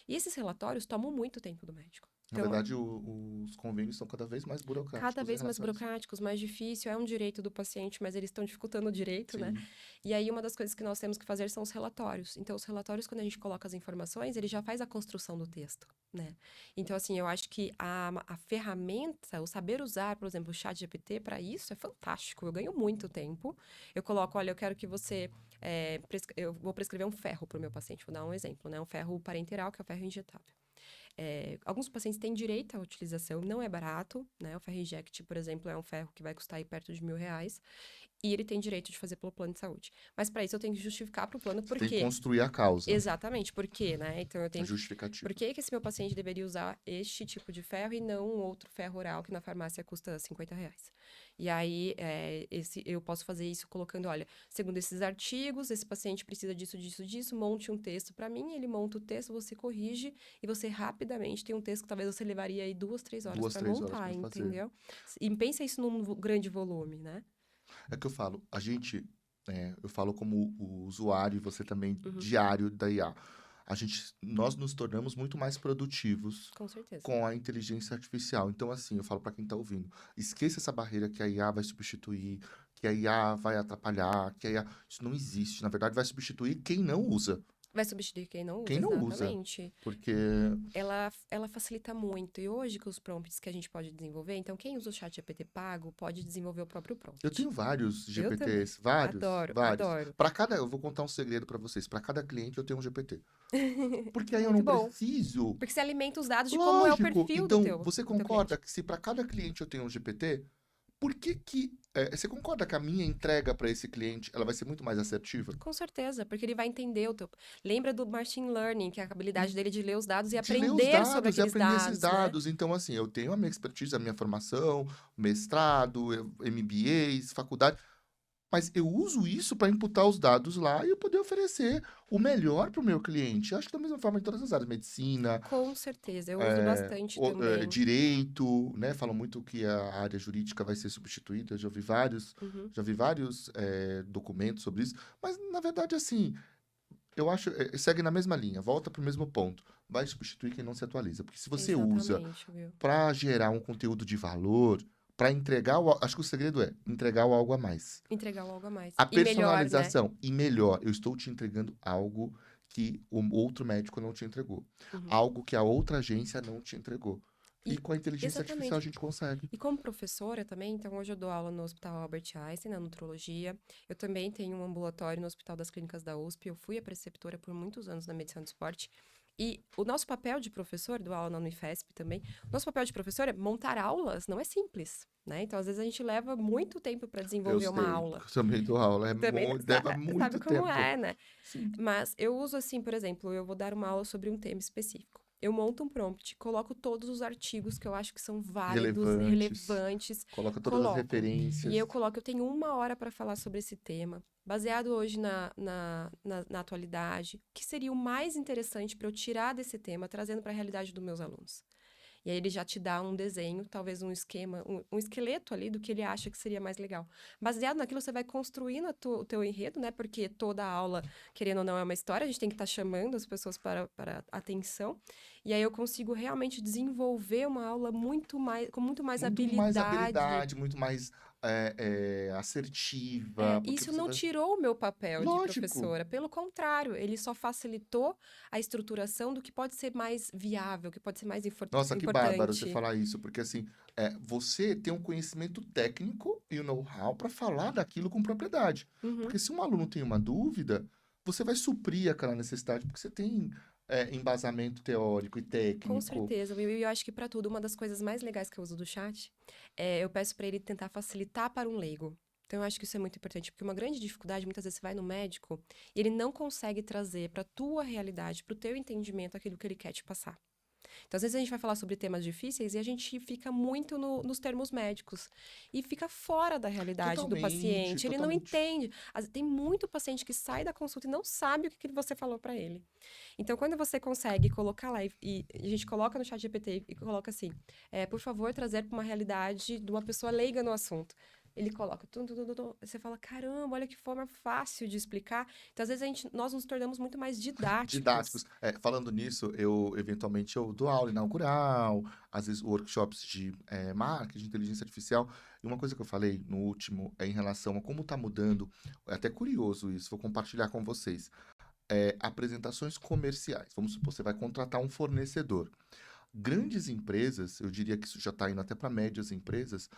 E esses relatórios tomam muito tempo do médico. Na Então, verdade, os convênios são cada vez mais cada burocráticos em vez mais relação a isso. burocráticos, mais difícil, é um direito do paciente, mas eles estão dificultando o direito, né? Sim. E aí, uma das coisas que nós temos que fazer são os relatórios. Então, os relatórios, quando a gente coloca as informações, ele já faz a construção do texto, né? Então, assim, eu acho que a ferramenta, o saber usar, por exemplo, o chat GPT para isso é fantástico. Eu ganho muito tempo. Eu coloco, olha, eu quero que você... eu vou prescrever um ferro para o meu paciente, vou dar um exemplo, né? Um ferro parenteral, que é o ferro injetável. Alguns pacientes têm direito à utilização, não é barato, né? O ferro inject, por exemplo, é um ferro que vai custar aí perto de R$ 1.000, e ele tem direito de fazer pelo plano de saúde. Mas para isso eu tenho que justificar para o plano Você por tem que quê. construir a causa, Exatamente, por quê, né? Então eu a tenho que. Por justificativa. que que esse meu paciente deveria usar este tipo de ferro e não um outro ferro oral que na farmácia custa R$ 50? E aí, eu posso fazer isso colocando, olha, segundo esses artigos, esse paciente precisa disso, disso, disso, monte um texto para mim, ele monta o texto, você corrige, e você rapidamente tem um texto que talvez você levaria aí 2, 3 horas Duas, para 3 horas montar, para fazer. entendeu? E pensa isso num grande volume, né? É que eu falo, a gente, eu falo como o usuário e você também Uhum, diário da IA. Nós nos tornamos muito mais produtivos com certeza. com a inteligência artificial. Então, assim, eu falo para quem está ouvindo, esqueça essa barreira que a IA vai substituir, que a IA vai atrapalhar, que a IA... Isso não existe. Na verdade, vai substituir quem não usa. Vai substituir quem não usa, Quem não usa. exatamente. Porque Ela facilita muito. E hoje, com os prompts que a gente pode desenvolver, então quem usa o chat GPT pago pode desenvolver o próprio eu prompt. tenho vários Eu também. GPTs, vários, Adoro, vários. adoro. Para cada, eu vou contar um segredo para vocês. Para cada cliente eu tenho um GPT. Porque aí eu Muito não bom. preciso. Porque você alimenta os dados de como é o Lógico. perfil do Então, teu, você do teu cliente. concorda que se para cada cliente eu tenho um GPT, por que que você concorda que a minha entrega para esse cliente ela vai ser muito mais assertiva? Com certeza, porque ele vai entender o teu. Lembra do machine learning, que é a habilidade dele de ler os dados e De ler os aprender sobre dados e aqueles aprender esses dados, né? dados. Então, assim, eu tenho a minha expertise, a minha formação, mestrado, MBAs, faculdade. Mas eu uso isso para imputar os dados lá e eu poder oferecer o melhor para o meu cliente. Acho que da mesma forma em todas as áreas, medicina, Com certeza, eu uso bastante também. direito, né? Falam muito que a área jurídica vai ser substituída. Eu Uhum, já vi vários documentos sobre isso. Mas na verdade, assim, eu acho segue na mesma linha, volta para o mesmo ponto. Vai substituir quem não se atualiza, porque se você usa exatamente, viu? para gerar um conteúdo de valor, para entregar, acho que o segredo é entregar o algo a mais. Entregar algo a mais. A E melhor, né? personalização. E melhor, eu estou te entregando algo que o outro médico não te entregou. Uhum. Algo que a outra agência não te entregou. E E, com a inteligência artificial a exatamente. gente consegue. E como professora também, então hoje eu dou aula no Hospital Albert Einstein, na nutrologia. Eu também tenho um ambulatório no Hospital das Clínicas da USP. Eu fui a preceptora por muitos anos na medicina do esporte. E o nosso papel de professor, dou aula na Unifesp também, o nosso papel de professor é montar aulas, não é simples, né? Então, às vezes, a gente leva muito tempo para Eu desenvolver uma sei, aula. eu também dou aula, Também leva sabe muito como tempo. é, né? Sim. Mas eu uso assim, por exemplo, eu vou dar uma aula sobre um tema específico. Eu monto um prompt, coloco todos os artigos que eu acho que são válidos, Relevantes. relevantes, Coloca todas as coloco. E referências. eu coloco, eu tenho 1 hora para falar sobre esse tema, baseado hoje na atualidade. O que seria o mais interessante para eu tirar desse tema, trazendo para a realidade dos meus alunos? E aí ele já te dá um desenho, talvez um esquema, um esqueleto ali do que ele acha que seria mais legal. Baseado naquilo, você vai construindo o teu enredo, né? Porque toda aula, querendo ou não, é uma história, a gente tem que estar chamando as pessoas para atenção. E aí eu consigo realmente desenvolver uma aula com muito mais Muito mais habilidade. habilidade, muito mais assertiva. Porque Isso você não vai. tirou o meu papel de Lógico. professora, pelo contrário, ele só facilitou a estruturação do que pode ser mais viável, que pode ser mais Nossa, que bárbaro você importante. falar isso, porque assim, você tem um conhecimento técnico e o know-how para falar daquilo com propriedade. Uhum. Porque se um aluno tem uma dúvida, você vai suprir aquela necessidade, porque você tem embasamento teórico e Com técnico. certeza, viu? E eu acho que para tudo, uma das coisas mais legais que eu uso do chat eu peço para ele tentar facilitar para um leigo. Então, eu acho que isso é muito importante, porque uma grande dificuldade, muitas vezes você vai no médico e ele não consegue trazer para a tua realidade, para o teu entendimento, aquilo que ele quer te passar. Então, às vezes a gente vai falar sobre temas difíceis e a gente fica muito nos termos médicos e fica fora da realidade do Totalmente, paciente. Ele não totalmente. entende. Tem muito paciente que sai da consulta e não sabe o que você falou para ele. Então, quando você consegue colocar lá e a gente coloca no chat GPT e coloca assim, por favor, trazer para uma realidade de uma pessoa leiga no assunto. Ele coloca, você fala, caramba, olha que forma fácil de explicar. Então, às vezes, nós nos tornamos muito mais didáticos. Didáticos. Falando nisso, eventualmente eu dou aula inaugural, às vezes workshops de marketing, inteligência artificial. E uma coisa que eu falei no último é em relação a como está mudando, é até curioso isso, vou compartilhar com vocês. Apresentações comerciais. Vamos supor, você vai contratar um fornecedor. Grandes empresas, eu diria que isso já está indo até para médias empresas,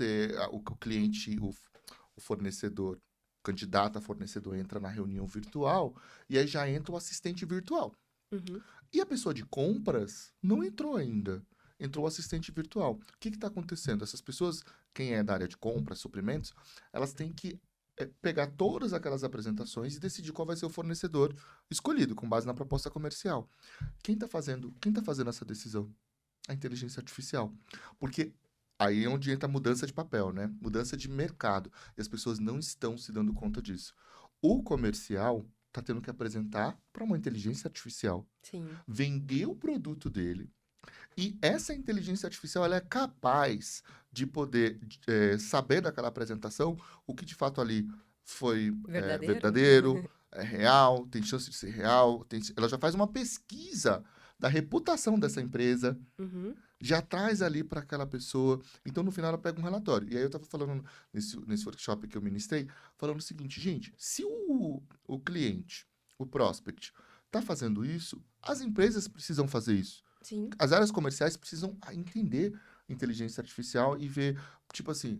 o cliente, o fornecedor, o candidato a fornecedor entra na reunião virtual e aí já entra o assistente virtual. Uhum. E a pessoa de compras não entrou ainda. Entrou o assistente virtual. O que está acontecendo? Essas pessoas, quem é da área de compras, suprimentos, elas têm que pegar todas aquelas apresentações e decidir qual vai ser o fornecedor escolhido, com base na proposta comercial. Quem está fazendo essa decisão? A inteligência artificial. Porque aí é onde entra a mudança de papel, né? Mudança de mercado. E as pessoas não estão se dando conta disso. O comercial está tendo que apresentar para uma inteligência artificial, Sim. vender o produto dele. E essa inteligência artificial ela é capaz de poder saber daquela apresentação o que de fato ali foi verdadeiro, é real, tem chance de ser real. Ela já faz uma pesquisa da reputação dessa empresa, Uhum. já traz ali para aquela pessoa. Então, no final, ela pega um relatório. E aí eu estava falando nesse workshop que eu ministrei, falando o seguinte, gente, se o cliente, o prospect, está fazendo isso, as empresas precisam fazer isso. Sim. As áreas comerciais precisam entender inteligência artificial e ver, tipo assim,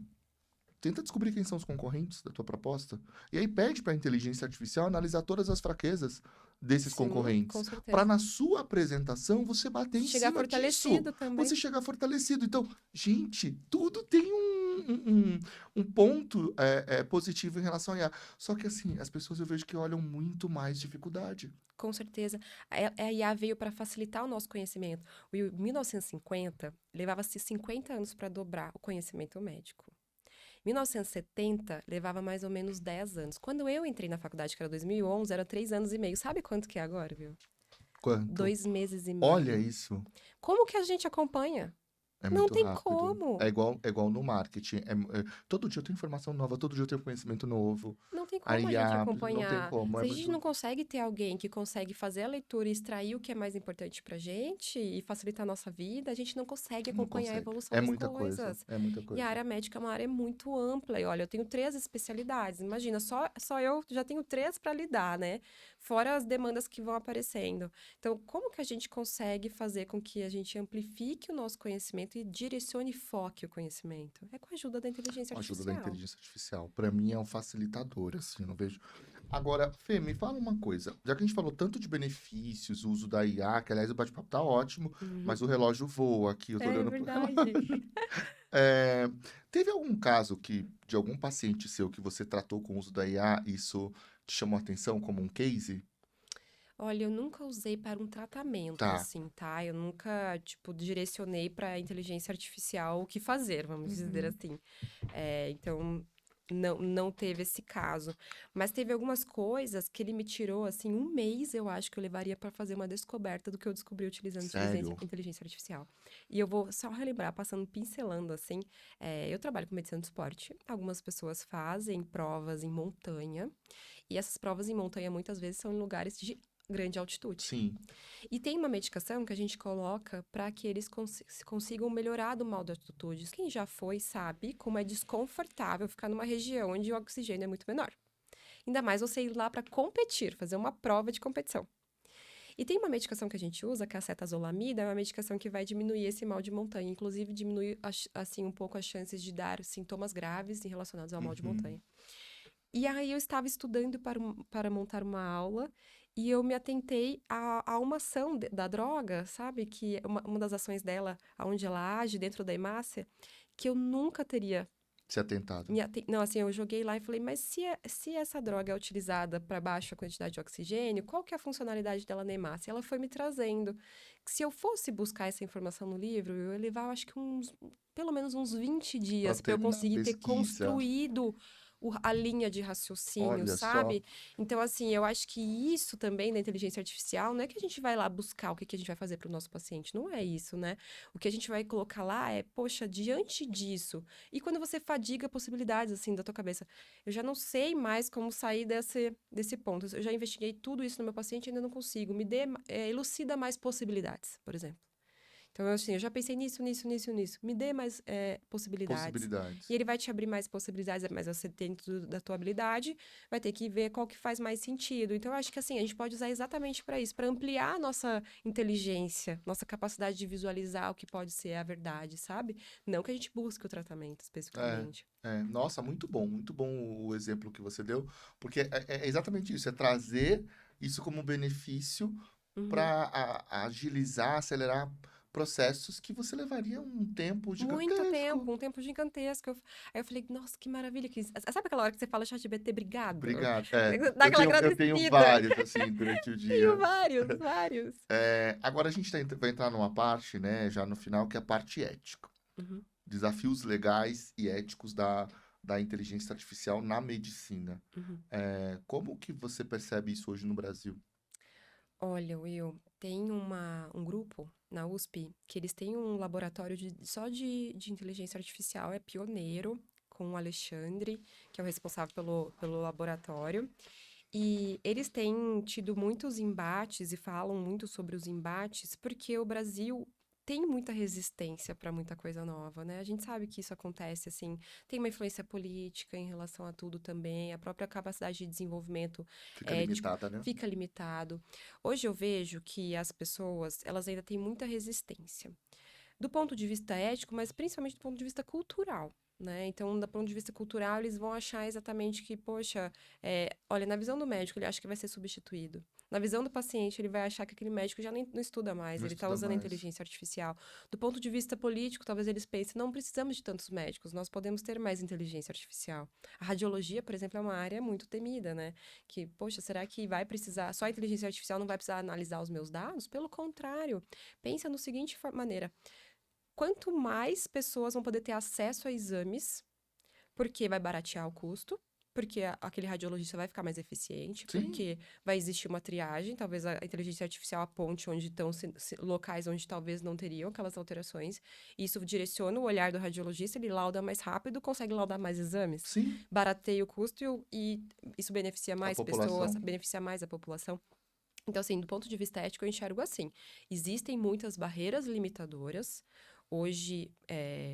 tenta descobrir quem são os concorrentes da tua proposta. E aí pede para a inteligência artificial analisar todas as fraquezas desses Sim, com concorrentes. certeza. Para na sua apresentação você bater em Chegar cima fortalecido disso. também. Você chegar fortalecido. Então, gente, tudo tem um ponto positivo em relação a IA. Só que assim, as pessoas eu vejo que olham muito mais dificuldade. Com certeza. A IA veio para facilitar o nosso conhecimento. Em 1950, levava-se 50 anos para dobrar o conhecimento médico. Em 1970, levava mais ou menos 10 anos. Quando eu entrei na faculdade, que era 2011, era 3 anos e meio. Sabe quanto que é agora, viu? Quanto? 2 meses e meio. Olha isso. Como que a gente acompanha? É Não muito tem rápido. como. É igual no marketing. Todo dia eu tenho informação nova, todo dia eu tenho conhecimento novo. Não tem A como a gente IA, não tem acompanhar. como. Se a gente não consegue ter alguém que consegue fazer a leitura e extrair o que é mais importante pra gente e facilitar a nossa vida, a gente não consegue Não acompanhar a consegue. evolução É das muita coisa. coisas. É muita E a coisa. área médica é uma área muito ampla. E olha, eu tenho 3 especialidades. Imagina, só eu já tenho 3 para lidar, né? Fora as demandas que vão aparecendo. Então, como que a gente consegue fazer com que a gente amplifique o nosso conhecimento e direcione e foque o conhecimento? É com a ajuda da inteligência Com a ajuda artificial. da inteligência artificial. Para mim é um facilitador, assim, eu não vejo. Agora, Fê, me fala uma coisa. Já que a gente falou tanto de benefícios, o uso da IA, que aliás o bate-papo tá ótimo, mas o relógio voa aqui, eu tô É olhando pro verdade. É, teve algum caso de algum paciente seu que você tratou com o uso da IA, e isso te chamou a atenção como um case? Olha, eu nunca usei para um tratamento, Tá. assim, tá? Eu nunca, tipo, direcionei para a inteligência artificial o que fazer, vamos dizer assim. Então, não teve esse caso. Mas teve algumas coisas que ele me tirou, assim, um mês, eu acho que eu levaria para fazer uma descoberta do que eu descobri utilizando Sério? inteligência artificial. E eu vou só relembrar, passando, pincelando, assim. Eu trabalho com medicina do esporte. Algumas pessoas fazem provas em montanha. E essas provas em montanha, muitas vezes, são em lugares de grande altitude. Sim. E tem uma medicação que a gente coloca para que eles consigam melhorar do mal da altitude. Quem já foi sabe como é desconfortável ficar numa região onde o oxigênio é muito menor. Ainda mais você ir lá para competir, fazer uma prova de competição. E tem uma medicação que a gente usa, que é a cetazolamida, é uma medicação que vai diminuir esse mal de montanha. Inclusive, diminui, assim, um pouco as chances de dar sintomas graves relacionados ao mal de montanha. E aí eu estava estudando para montar uma aula e eu me atentei a uma ação da droga, sabe? Que uma das ações dela, onde ela age dentro da hemácia, que eu nunca teria ser atentado. Não, assim, eu joguei lá e falei, mas se essa droga é utilizada para baixa quantidade de oxigênio, qual que é a funcionalidade dela na hemácia? Ela foi me trazendo. Se eu fosse buscar essa informação no livro, eu ia levar, eu acho que pelo menos uns 20 Para dias para eu terminar a conseguir ter pesquisa. construído a linha de raciocínio, Olha só. sabe? Então, assim, eu acho que isso também da inteligência artificial, não é que a gente vai lá buscar o que que a gente vai fazer para o nosso paciente, não é isso, né? O que a gente vai colocar lá é, poxa, diante disso. E quando você fadiga possibilidades, assim, da tua cabeça, eu já não sei mais como sair desse ponto. Eu já investiguei tudo isso no meu paciente e ainda não consigo. Elucida mais possibilidades, por exemplo. Então, assim, eu já pensei nisso, nisso, nisso, nisso. Me dê mais possibilidades. E Possibilidades. ele vai te abrir mais possibilidades, mas você, dentro da tua habilidade, vai ter que ver qual que faz mais sentido. Então, eu acho que, assim, a gente pode usar exatamente para isso, para ampliar a nossa inteligência, nossa capacidade de visualizar o que pode ser a verdade, sabe? Não que a gente busque o tratamento, É, especificamente. Nossa, muito bom o exemplo que você deu, porque é exatamente isso, é trazer isso como benefício Uhum. para agilizar, acelerar processos que você levaria um tempo Muito gigantesco. tempo, um tempo gigantesco. Aí eu falei, nossa, que maravilha. Sabe aquela hora que você fala, ChatGPT, obrigado? Obrigado. Dá aquela Eu tenho agradecida. vários, assim, durante o Tenho dia. vários, vários. Agora a gente vai entrar numa parte, né, já no final, que é a parte ética. Uhum, Desafios legais e éticos da inteligência artificial na medicina. uhum. Como que você percebe isso hoje no Brasil? Olha, Will, tem um grupo na USP que eles têm um laboratório só de inteligência artificial, é pioneiro, com o Alexandre, que é o responsável pelo laboratório. E eles têm tido muitos embates e falam muito sobre os embates, porque o Brasil tem muita resistência para muita coisa nova, né? A gente sabe que isso acontece, assim, tem uma influência política em relação a tudo também, a própria capacidade de desenvolvimento Fica ético limitada, né? fica limitado. Hoje eu vejo que as pessoas, elas ainda têm muita resistência do ponto de vista ético, mas principalmente do ponto de vista cultural, né? Então, do ponto de vista cultural, eles vão achar exatamente que, poxa, olha, na visão do médico, ele acha que vai ser substituído. Na visão do paciente, ele vai achar que aquele médico já nem, não estuda mais, Não ele está estuda usando a mais. inteligência artificial. Do ponto de vista político, talvez eles pensem, não precisamos de tantos médicos, nós podemos ter mais inteligência artificial. A radiologia, por exemplo, é uma área muito temida, né? Que, poxa, será que vai precisar, só a inteligência artificial não vai precisar analisar os meus dados? Pelo contrário, pensa no seguinte maneira, quanto mais pessoas vão poder ter acesso a exames, porque vai baratear o custo, porque aquele radiologista vai ficar mais eficiente, Sim, porque vai existir uma triagem, talvez a inteligência artificial aponte onde estão locais onde talvez não teriam aquelas alterações. E isso direciona o olhar do radiologista, ele lauda mais rápido, consegue laudar mais exames, sim, barateia o custo e isso beneficia a mais pessoas, população. beneficia mais a população. Então, assim, do ponto de vista ético, eu enxergo assim: existem muitas barreiras limitadoras, hoje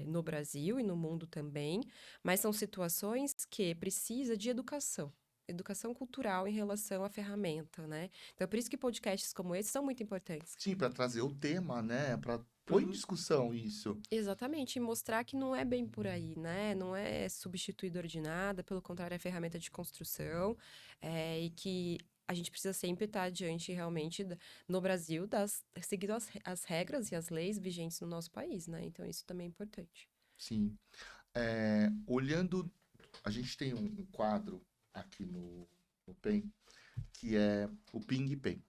no Brasil e no mundo também, mas são situações que precisa de educação. Educação cultural em relação à ferramenta, né? Então, é por isso que podcasts como esse são muito importantes. Sim, para trazer o tema, né? Para pôr em Uhum. discussão isso. Exatamente, e mostrar que não é bem por aí, né? Não é substituidor de nada, pelo contrário, é ferramenta de construção, e que a gente precisa sempre estar diante, realmente, no Brasil, seguindo as regras e as leis vigentes no nosso país, né? Então, isso também é importante. Sim. Olhando, a gente tem um quadro aqui no PEN, que é o Ping Pen.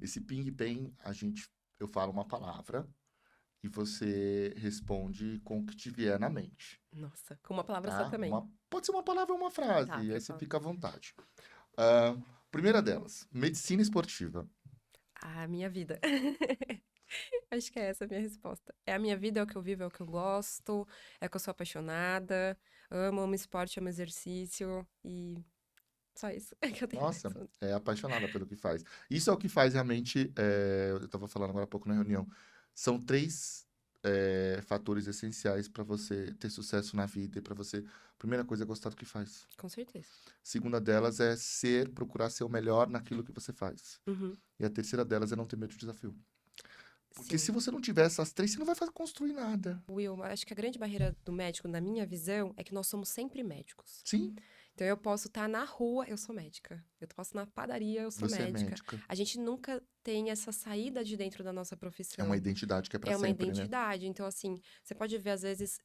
Esse Ping Pen, eu falo uma palavra e você responde com o que te vier na mente, Nossa, com uma palavra só tá? também. Pode ser uma palavra ou uma Tá, frase, e aí por você favor. fica à vontade. Ah, primeira delas, medicina esportiva. A minha vida. Acho que é essa a minha resposta. É a minha vida, é o que eu vivo, é o que eu gosto, é o que eu sou apaixonada, amo esporte, amo exercício e só isso é que eu tenho pra Nossa, responder. é apaixonada pelo que faz. Isso é o que faz realmente, eu estava falando agora há pouco na reunião, são três fatores essenciais para você ter sucesso na vida e para você, primeira coisa é gostar do que faz. Com certeza. Segunda delas é procurar ser o melhor naquilo que você faz. Uhum. E a terceira delas é não ter medo de desafio. Porque se Sim. você não tiver essas três, você não vai construir nada. Will, acho que a grande barreira do médico, na minha visão, é que nós somos sempre médicos. Sim, Então eu posso estar na rua, eu sou médica. Eu posso na padaria, eu sou Você é médica. médica. A gente nunca tem essa saída de dentro da nossa É uma profissão. identidade que é pra É uma sempre, né? identidade. Então, assim, você pode ver, às vezes,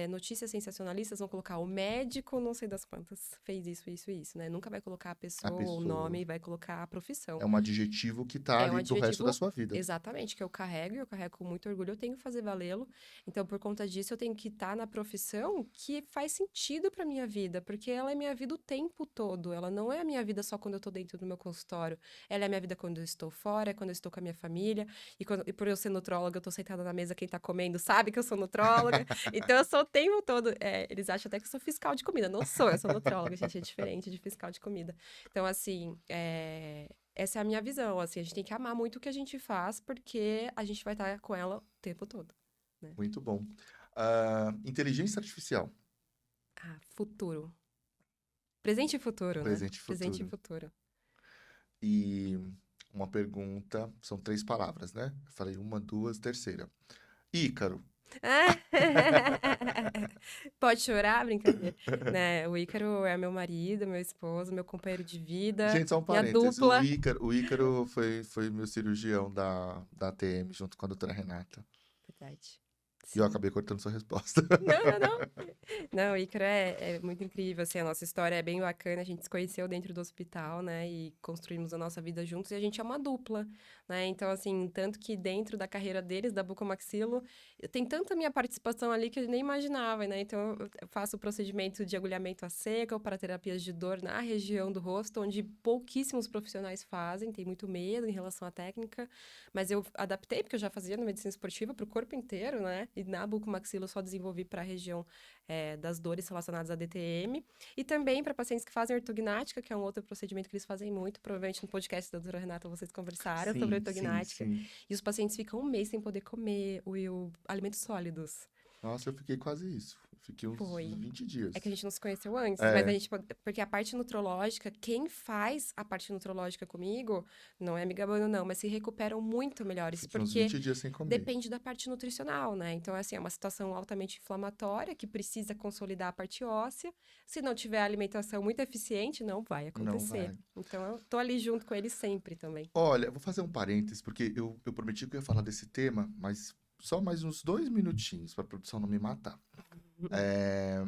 notícias sensacionalistas vão colocar o médico, não sei das quantas, fez isso, isso e isso, né? Nunca vai colocar a A pessoa, o pessoa. nome, vai colocar a profissão. É um adjetivo que tá É um ali pro resto da adjetivo, sua vida. exatamente, que e eu carrego com muito orgulho, eu tenho que fazer valê-lo. Então, por conta disso, eu tenho que estar na profissão que faz sentido pra minha vida, porque ela é minha vida o tempo todo. Ela não é a minha vida só quando eu tô dentro do meu consultório. Ela é a minha vida quando eu estou fora, é quando eu estou com a minha família. E por eu ser nutróloga, eu tô sentada na mesa, quem tá comendo sabe que eu sou nutróloga. Então, eu sou o tempo todo. Eles acham até que eu sou fiscal de comida. Não sou, eu sou nutróloga, gente, é diferente de fiscal de comida. Então, assim, essa é a minha visão, assim, a gente tem que amar muito o que a gente faz, porque a gente vai estar com ela o tempo todo, né? Muito bom. Inteligência artificial, Futuro. Presente e futuro, né? presente e Presente e futuro. futuro. E uma pergunta, são 3 palavras, né? Eu falei uma, duas, terceira. Ícaro. Pode chorar, brincadeira. Né? O Ícaro é meu marido, meu esposo, meu companheiro de vida, Gente, só um minha parênteses. O dupla. Ícaro, o Ícaro foi meu cirurgião da ATM, junto com a doutora Renata. Verdade. E eu Sim. acabei cortando sua resposta. Não, não, não. Não, o Ícaro é muito incrível, assim, a nossa história é bem bacana, a gente se conheceu dentro do hospital, né, e construímos a nossa vida juntos, e a gente é uma dupla, né, então, assim, tanto que dentro da carreira deles, da Bucomaxilo, tem tanta minha participação ali que eu nem imaginava, né, então eu faço o procedimento de agulhamento a seco para terapias de dor na região do rosto, onde pouquíssimos profissionais fazem, tem muito medo em relação à técnica, mas eu adaptei, porque eu já fazia na medicina esportiva para o corpo inteiro, né, e na Bucomaxilo eu só desenvolvi para a região das dores relacionadas à DTM, e também para pacientes que fazem ortognática, que é um outro procedimento que eles fazem muito, provavelmente no podcast da doutora Renata vocês conversaram sobre Sim, sim, ortognática, sim. e os pacientes ficam um mês sem poder comer alimentos sólidos. Nossa, eu fiquei quase isso. Eu fiquei uns Foi. 20 dias. É que a gente não se conheceu antes, mas a É, gente porque a parte nutrológica, quem faz a parte nutrológica comigo, não é me gabando não, mas se recuperam muito melhores, fiquei uns porque 20 dias sem comer. depende da parte nutricional, né? Então, assim, é uma situação altamente inflamatória que precisa consolidar a parte óssea. Se não tiver alimentação muito eficiente, não vai Não acontecer. vai. Então, eu tô ali junto com ele sempre também. Olha, eu vou fazer um parênteses, porque eu prometi que eu ia falar desse tema, mas só mais uns 2 minutinhos para a produção não me matar. É,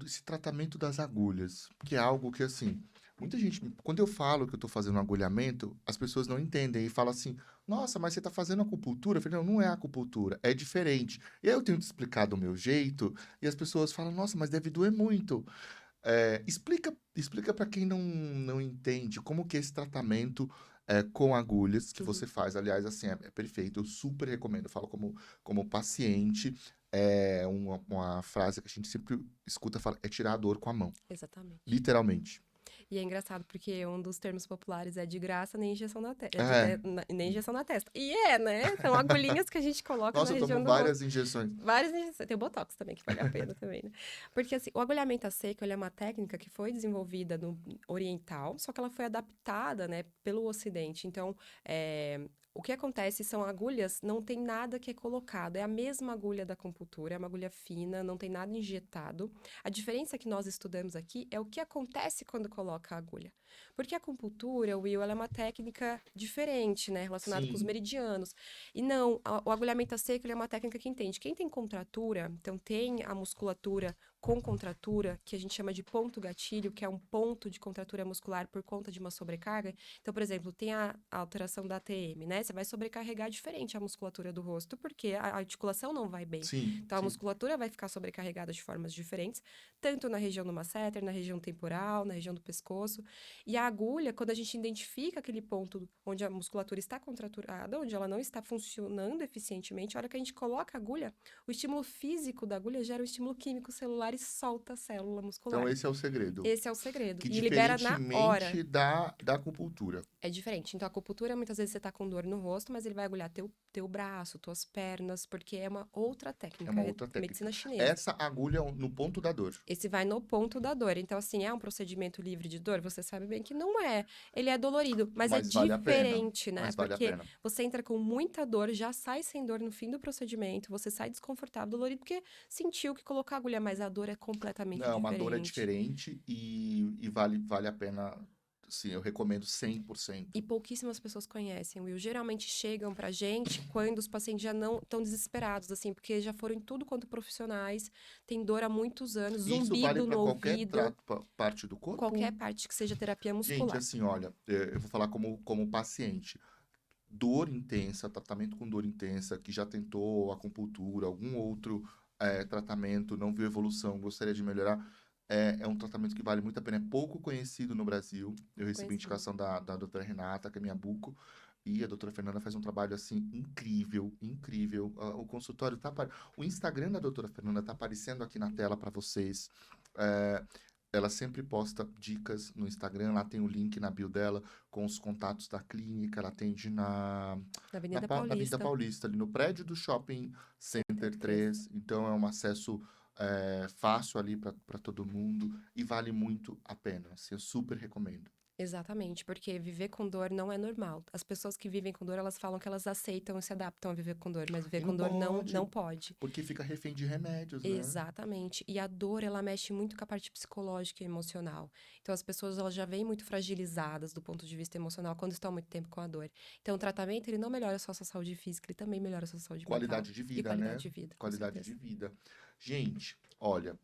esse tratamento das agulhas, que é algo que, assim, muita gente, quando eu falo que eu tô fazendo um agulhamento, as pessoas não entendem e falam assim, nossa, mas você tá fazendo acupuntura? Eu falei, não, não é acupuntura, é diferente. E aí eu tenho te explicado o meu jeito, e as pessoas falam, nossa, mas deve doer muito. Explica para quem não entende como que é esse tratamento com agulhas que Uhum, você faz. Aliás, assim, é perfeito. Eu super recomendo. Eu falo como paciente. Uma frase que a gente sempre escuta, fala, é tirar a dor com a mão. exatamente. Literalmente. E é engraçado porque um dos termos populares é de graça nem injeção na testa, É. nem injeção na testa. E né? São agulhinhas que a gente coloca na Nossa, eu tomo região do rosto. várias injeções. Várias injeções. Tem o Botox também, que vale a pena também, né? Porque, assim, o agulhamento a seco, ele é uma técnica que foi desenvolvida no oriental, só que ela foi adaptada, né, pelo ocidente. Então, o que acontece são agulhas, não tem nada que é colocado. É a mesma agulha da acupuntura, é uma agulha fina, não tem nada injetado. A diferença que nós estudamos aqui é o que acontece quando coloca a agulha. Porque a acupuntura, Will, ela é uma técnica diferente, né, relacionada com os Sim, meridianos. E não, o agulhamento a seco ele é uma técnica que entende. Quem tem contratura, então tem a musculatura com contratura, que a gente chama de ponto gatilho, que é um ponto de contratura muscular por conta de uma sobrecarga. Então, por exemplo, tem a alteração da ATM, né? Você vai sobrecarregar diferente a musculatura do rosto, porque a articulação não vai bem. sim, Então, a sim. musculatura vai ficar sobrecarregada de formas diferentes, tanto na região do masseter, na região temporal, na região do pescoço. E a agulha, quando a gente identifica aquele ponto onde a musculatura está contraturada, onde ela não está funcionando eficientemente, a hora que a gente coloca a agulha, o estímulo físico da agulha gera um estímulo químico celular e solta a célula Então, muscular. esse é o segredo. Esse é o segredo. Que E libera na hora. diferentemente da acupuntura. É diferente. Então, a acupuntura, muitas vezes você tá com dor no rosto, mas ele vai agulhar teu braço, tuas pernas, porque é uma outra É técnica, uma é outra técnica. medicina chinesa. Essa agulha é no ponto da dor. Esse vai no ponto da dor. Então, assim, é um procedimento livre de dor? Você sabe bem que não é. Ele é dolorido, mas é Mas vale a pena. diferente, né? Mas vale a Porque pena. você entra com muita dor, já sai sem dor no fim do procedimento, você sai desconfortável, dolorido, porque sentiu que colocou a agulha, mas a dor é completamente Não, uma dor é diferente. diferente e vale a pena Sim, eu recomendo 100%. E pouquíssimas pessoas conhecem, Will. Geralmente chegam pra gente quando os pacientes já não estão desesperados, assim, porque já foram em tudo quanto profissionais, tem dor há muitos anos, E isso vale zumbido para no qualquer ouvido, parte do corpo? qualquer parte que seja terapia Gente, muscular. assim, olha, eu vou falar como paciente. Dor intensa, tratamento com dor intensa, que já tentou acupuntura, algum outro tratamento, não viu evolução, gostaria de melhorar, é um tratamento que vale muito a pena. É pouco conhecido no Brasil. Eu recebi Conhecido. indicação da doutora Renata, que é minha buco, e a doutora Fernanda faz um trabalho, assim, incrível, incrível. O consultório tá... O Instagram da doutora Fernanda tá aparecendo aqui na tela para vocês. É, ela sempre posta dicas no Instagram, lá tem o link na bio dela com os contatos da clínica, ela atende Na Avenida na Avenida Paulista, Paulista, ali no prédio do Shopping Center Center 3. 3, então é um acesso fácil ali para todo mundo e vale muito a pena, assim, eu super recomendo. Exatamente, porque viver com dor não é normal. As pessoas que vivem com dor, elas falam que elas aceitam e se adaptam a viver com dor, mas viver E não com dor não pode, pode. porque fica refém de remédios, né? Exatamente. E a dor, ela mexe muito com a parte psicológica e emocional. Então, as pessoas, elas já vêm muito fragilizadas do ponto de vista emocional quando estão há muito tempo com a dor. Então, o tratamento, ele não melhora só a sua saúde física, ele também melhora a sua saúde mental Qualidade de e vida, qualidade né? de vida, com Qualidade de certeza. vida. Gente, olha,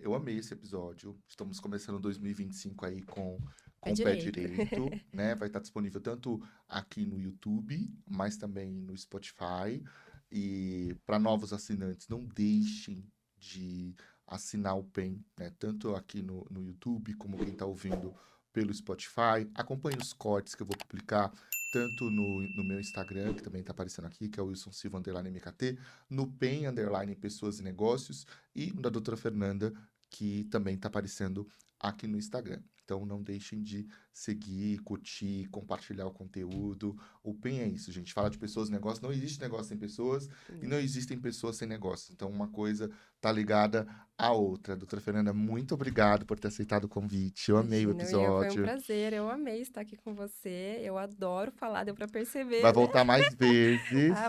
eu amei esse episódio. Estamos começando 2025 aí Pé com o pé direito. direito, né? Vai estar disponível tanto aqui no YouTube, mas também no Spotify. E para novos assinantes, não deixem de assinar o PEN, né? Tanto aqui no YouTube, como quem está ouvindo pelo Spotify. Acompanhe os cortes que eu vou publicar, tanto no meu Instagram, que também está aparecendo aqui, que é o Wilson Silva _MKT, no PEN Pessoas e Negócios, e da doutora Fernanda, que também está aparecendo aqui no Instagram. Então não deixem de seguir, curtir, compartilhar o conteúdo. O PEN é isso, gente. Fala de pessoas e negócios. Não existe negócio sem pessoas e Não. não existem pessoas sem negócio. Então uma coisa tá ligada à outra. Doutora Fernanda, muito obrigado por ter aceitado o convite. Eu amei o Imagina, Will, foi um episódio. prazer. Eu amei estar aqui com você. Eu adoro falar, deu pra Vai perceber, né? voltar mais Ah, vezes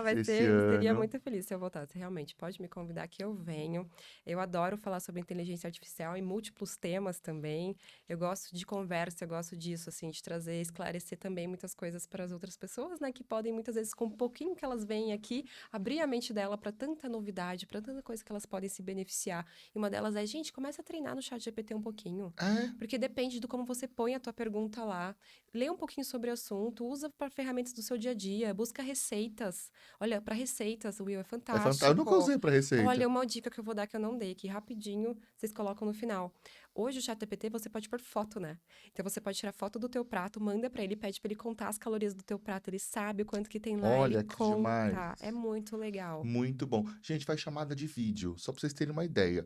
vai esse ser, seria ano. muito feliz se eu voltasse. Realmente, pode me convidar que eu venho. Eu adoro falar sobre inteligência artificial e múltiplos temas também. Eu gosto de conversa, eu gosto disso, assim, de trazer, esclarecer também muitas coisas para as outras pessoas, né, que podem muitas vezes, com um pouquinho que elas veem aqui, abrir a mente dela para tanta novidade, para tanta coisa que elas podem se beneficiar. E uma delas é, gente, começa a treinar no chat GPT um pouquinho. É, Porque depende do como você põe a tua pergunta lá. Lê um pouquinho sobre o assunto, usa para ferramentas do seu dia a dia, busca receitas. Olha, para receitas, Will, é é fantástico. Eu nunca fantástico. usei para receita. Olha, uma dica que eu vou dar que eu não dei aqui, rapidinho, vocês colocam no final. Hoje o ChatGPT você pode pôr foto, né? Então você pode tirar foto do teu prato, manda para ele, pede para ele contar as calorias do teu prato, ele sabe o quanto que tem lá, ele Olha que demais. conta. É muito legal. Muito bom. Gente, faz chamada de vídeo, só para vocês terem uma ideia.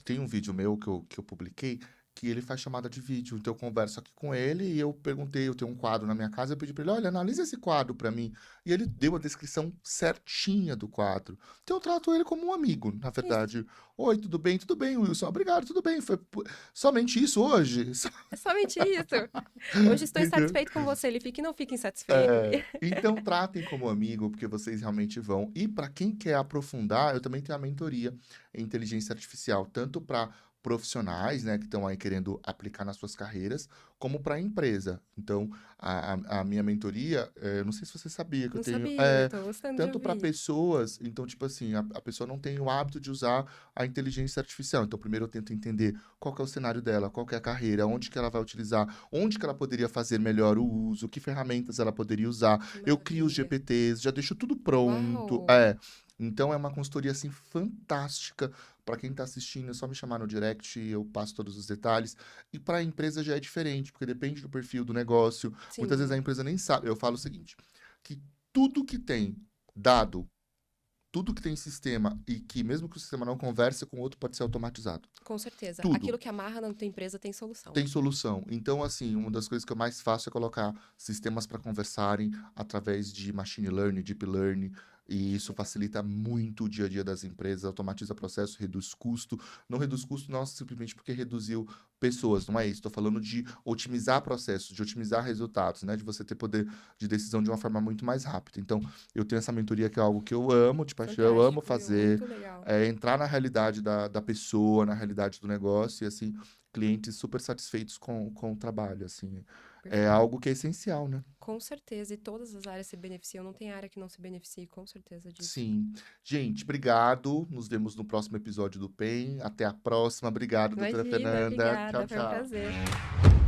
Tem um vídeo meu que eu publiquei que ele faz chamada de vídeo. Então eu converso aqui com ele e eu perguntei, eu tenho um quadro na minha casa, eu pedi para ele, olha, analisa esse quadro para mim. E ele deu a descrição certinha do quadro. Então eu trato ele como um amigo, na Isso, verdade. Oi, tudo bem? Tudo bem, Wilson. Obrigado, tudo bem. Foi somente isso hoje? é somente isso. Hoje estou Entendeu? insatisfeito com você, ele fica e não fica insatisfeito. Então tratem como amigo, porque vocês realmente vão. E para quem quer aprofundar, eu também tenho a mentoria em inteligência artificial, tanto para profissionais, né, que estão aí querendo aplicar nas suas carreiras, como para a empresa. Então, a minha mentoria, não sei se você sabia que eu Não tenho, sabia, tô gostando de tanto para ouvir. pessoas, então, tipo assim, a pessoa não tem o hábito de usar a inteligência artificial. Então, primeiro eu tento entender qual que é o cenário dela, qual que é a carreira, onde que ela vai utilizar, onde que ela poderia fazer melhor o uso, que ferramentas ela poderia usar. Que Eu crio os maravilha. GPTs, já deixo tudo pronto. Uau! Então é uma consultoria assim fantástica para quem está assistindo, é só me chamar no direct, eu passo todos os detalhes. E para a empresa já é diferente, porque depende do perfil do negócio. Muitas vezes a Sim, empresa nem sabe. Eu falo o seguinte, que tudo que tem dado, tudo que tem sistema e que mesmo que o sistema não converse com o outro pode ser automatizado. com certeza. Tudo Aquilo que amarra na tua empresa tem solução. tem solução. Então, assim, uma das coisas que eu mais faço é colocar sistemas para conversarem através de machine learning, deep learning, e isso Legal. facilita muito o dia a dia das empresas, automatiza processo, reduz custo. Não reduz custo, não simplesmente porque reduziu pessoas, não é isso. Estou falando de otimizar processos, de otimizar resultados, né? De você ter poder de decisão de uma forma muito mais rápida. Então, eu tenho essa mentoria que é algo que eu amo, de paixão, eu amo Fantástico, Will. fazer, Muito legal. entrar na realidade da pessoa, na realidade do negócio, e assim, clientes super satisfeitos com o trabalho, assim. É Perfeito. algo que é essencial, né? Com certeza, e todas as áreas se beneficiam, não tem área que não se beneficie, com certeza disso. Sim. Gente, obrigado. Nos vemos no próximo episódio do PEN. Até a próxima. Obrigado, doutora Imagina, Fernanda. Tchau, obrigada, foi um tchau. prazer.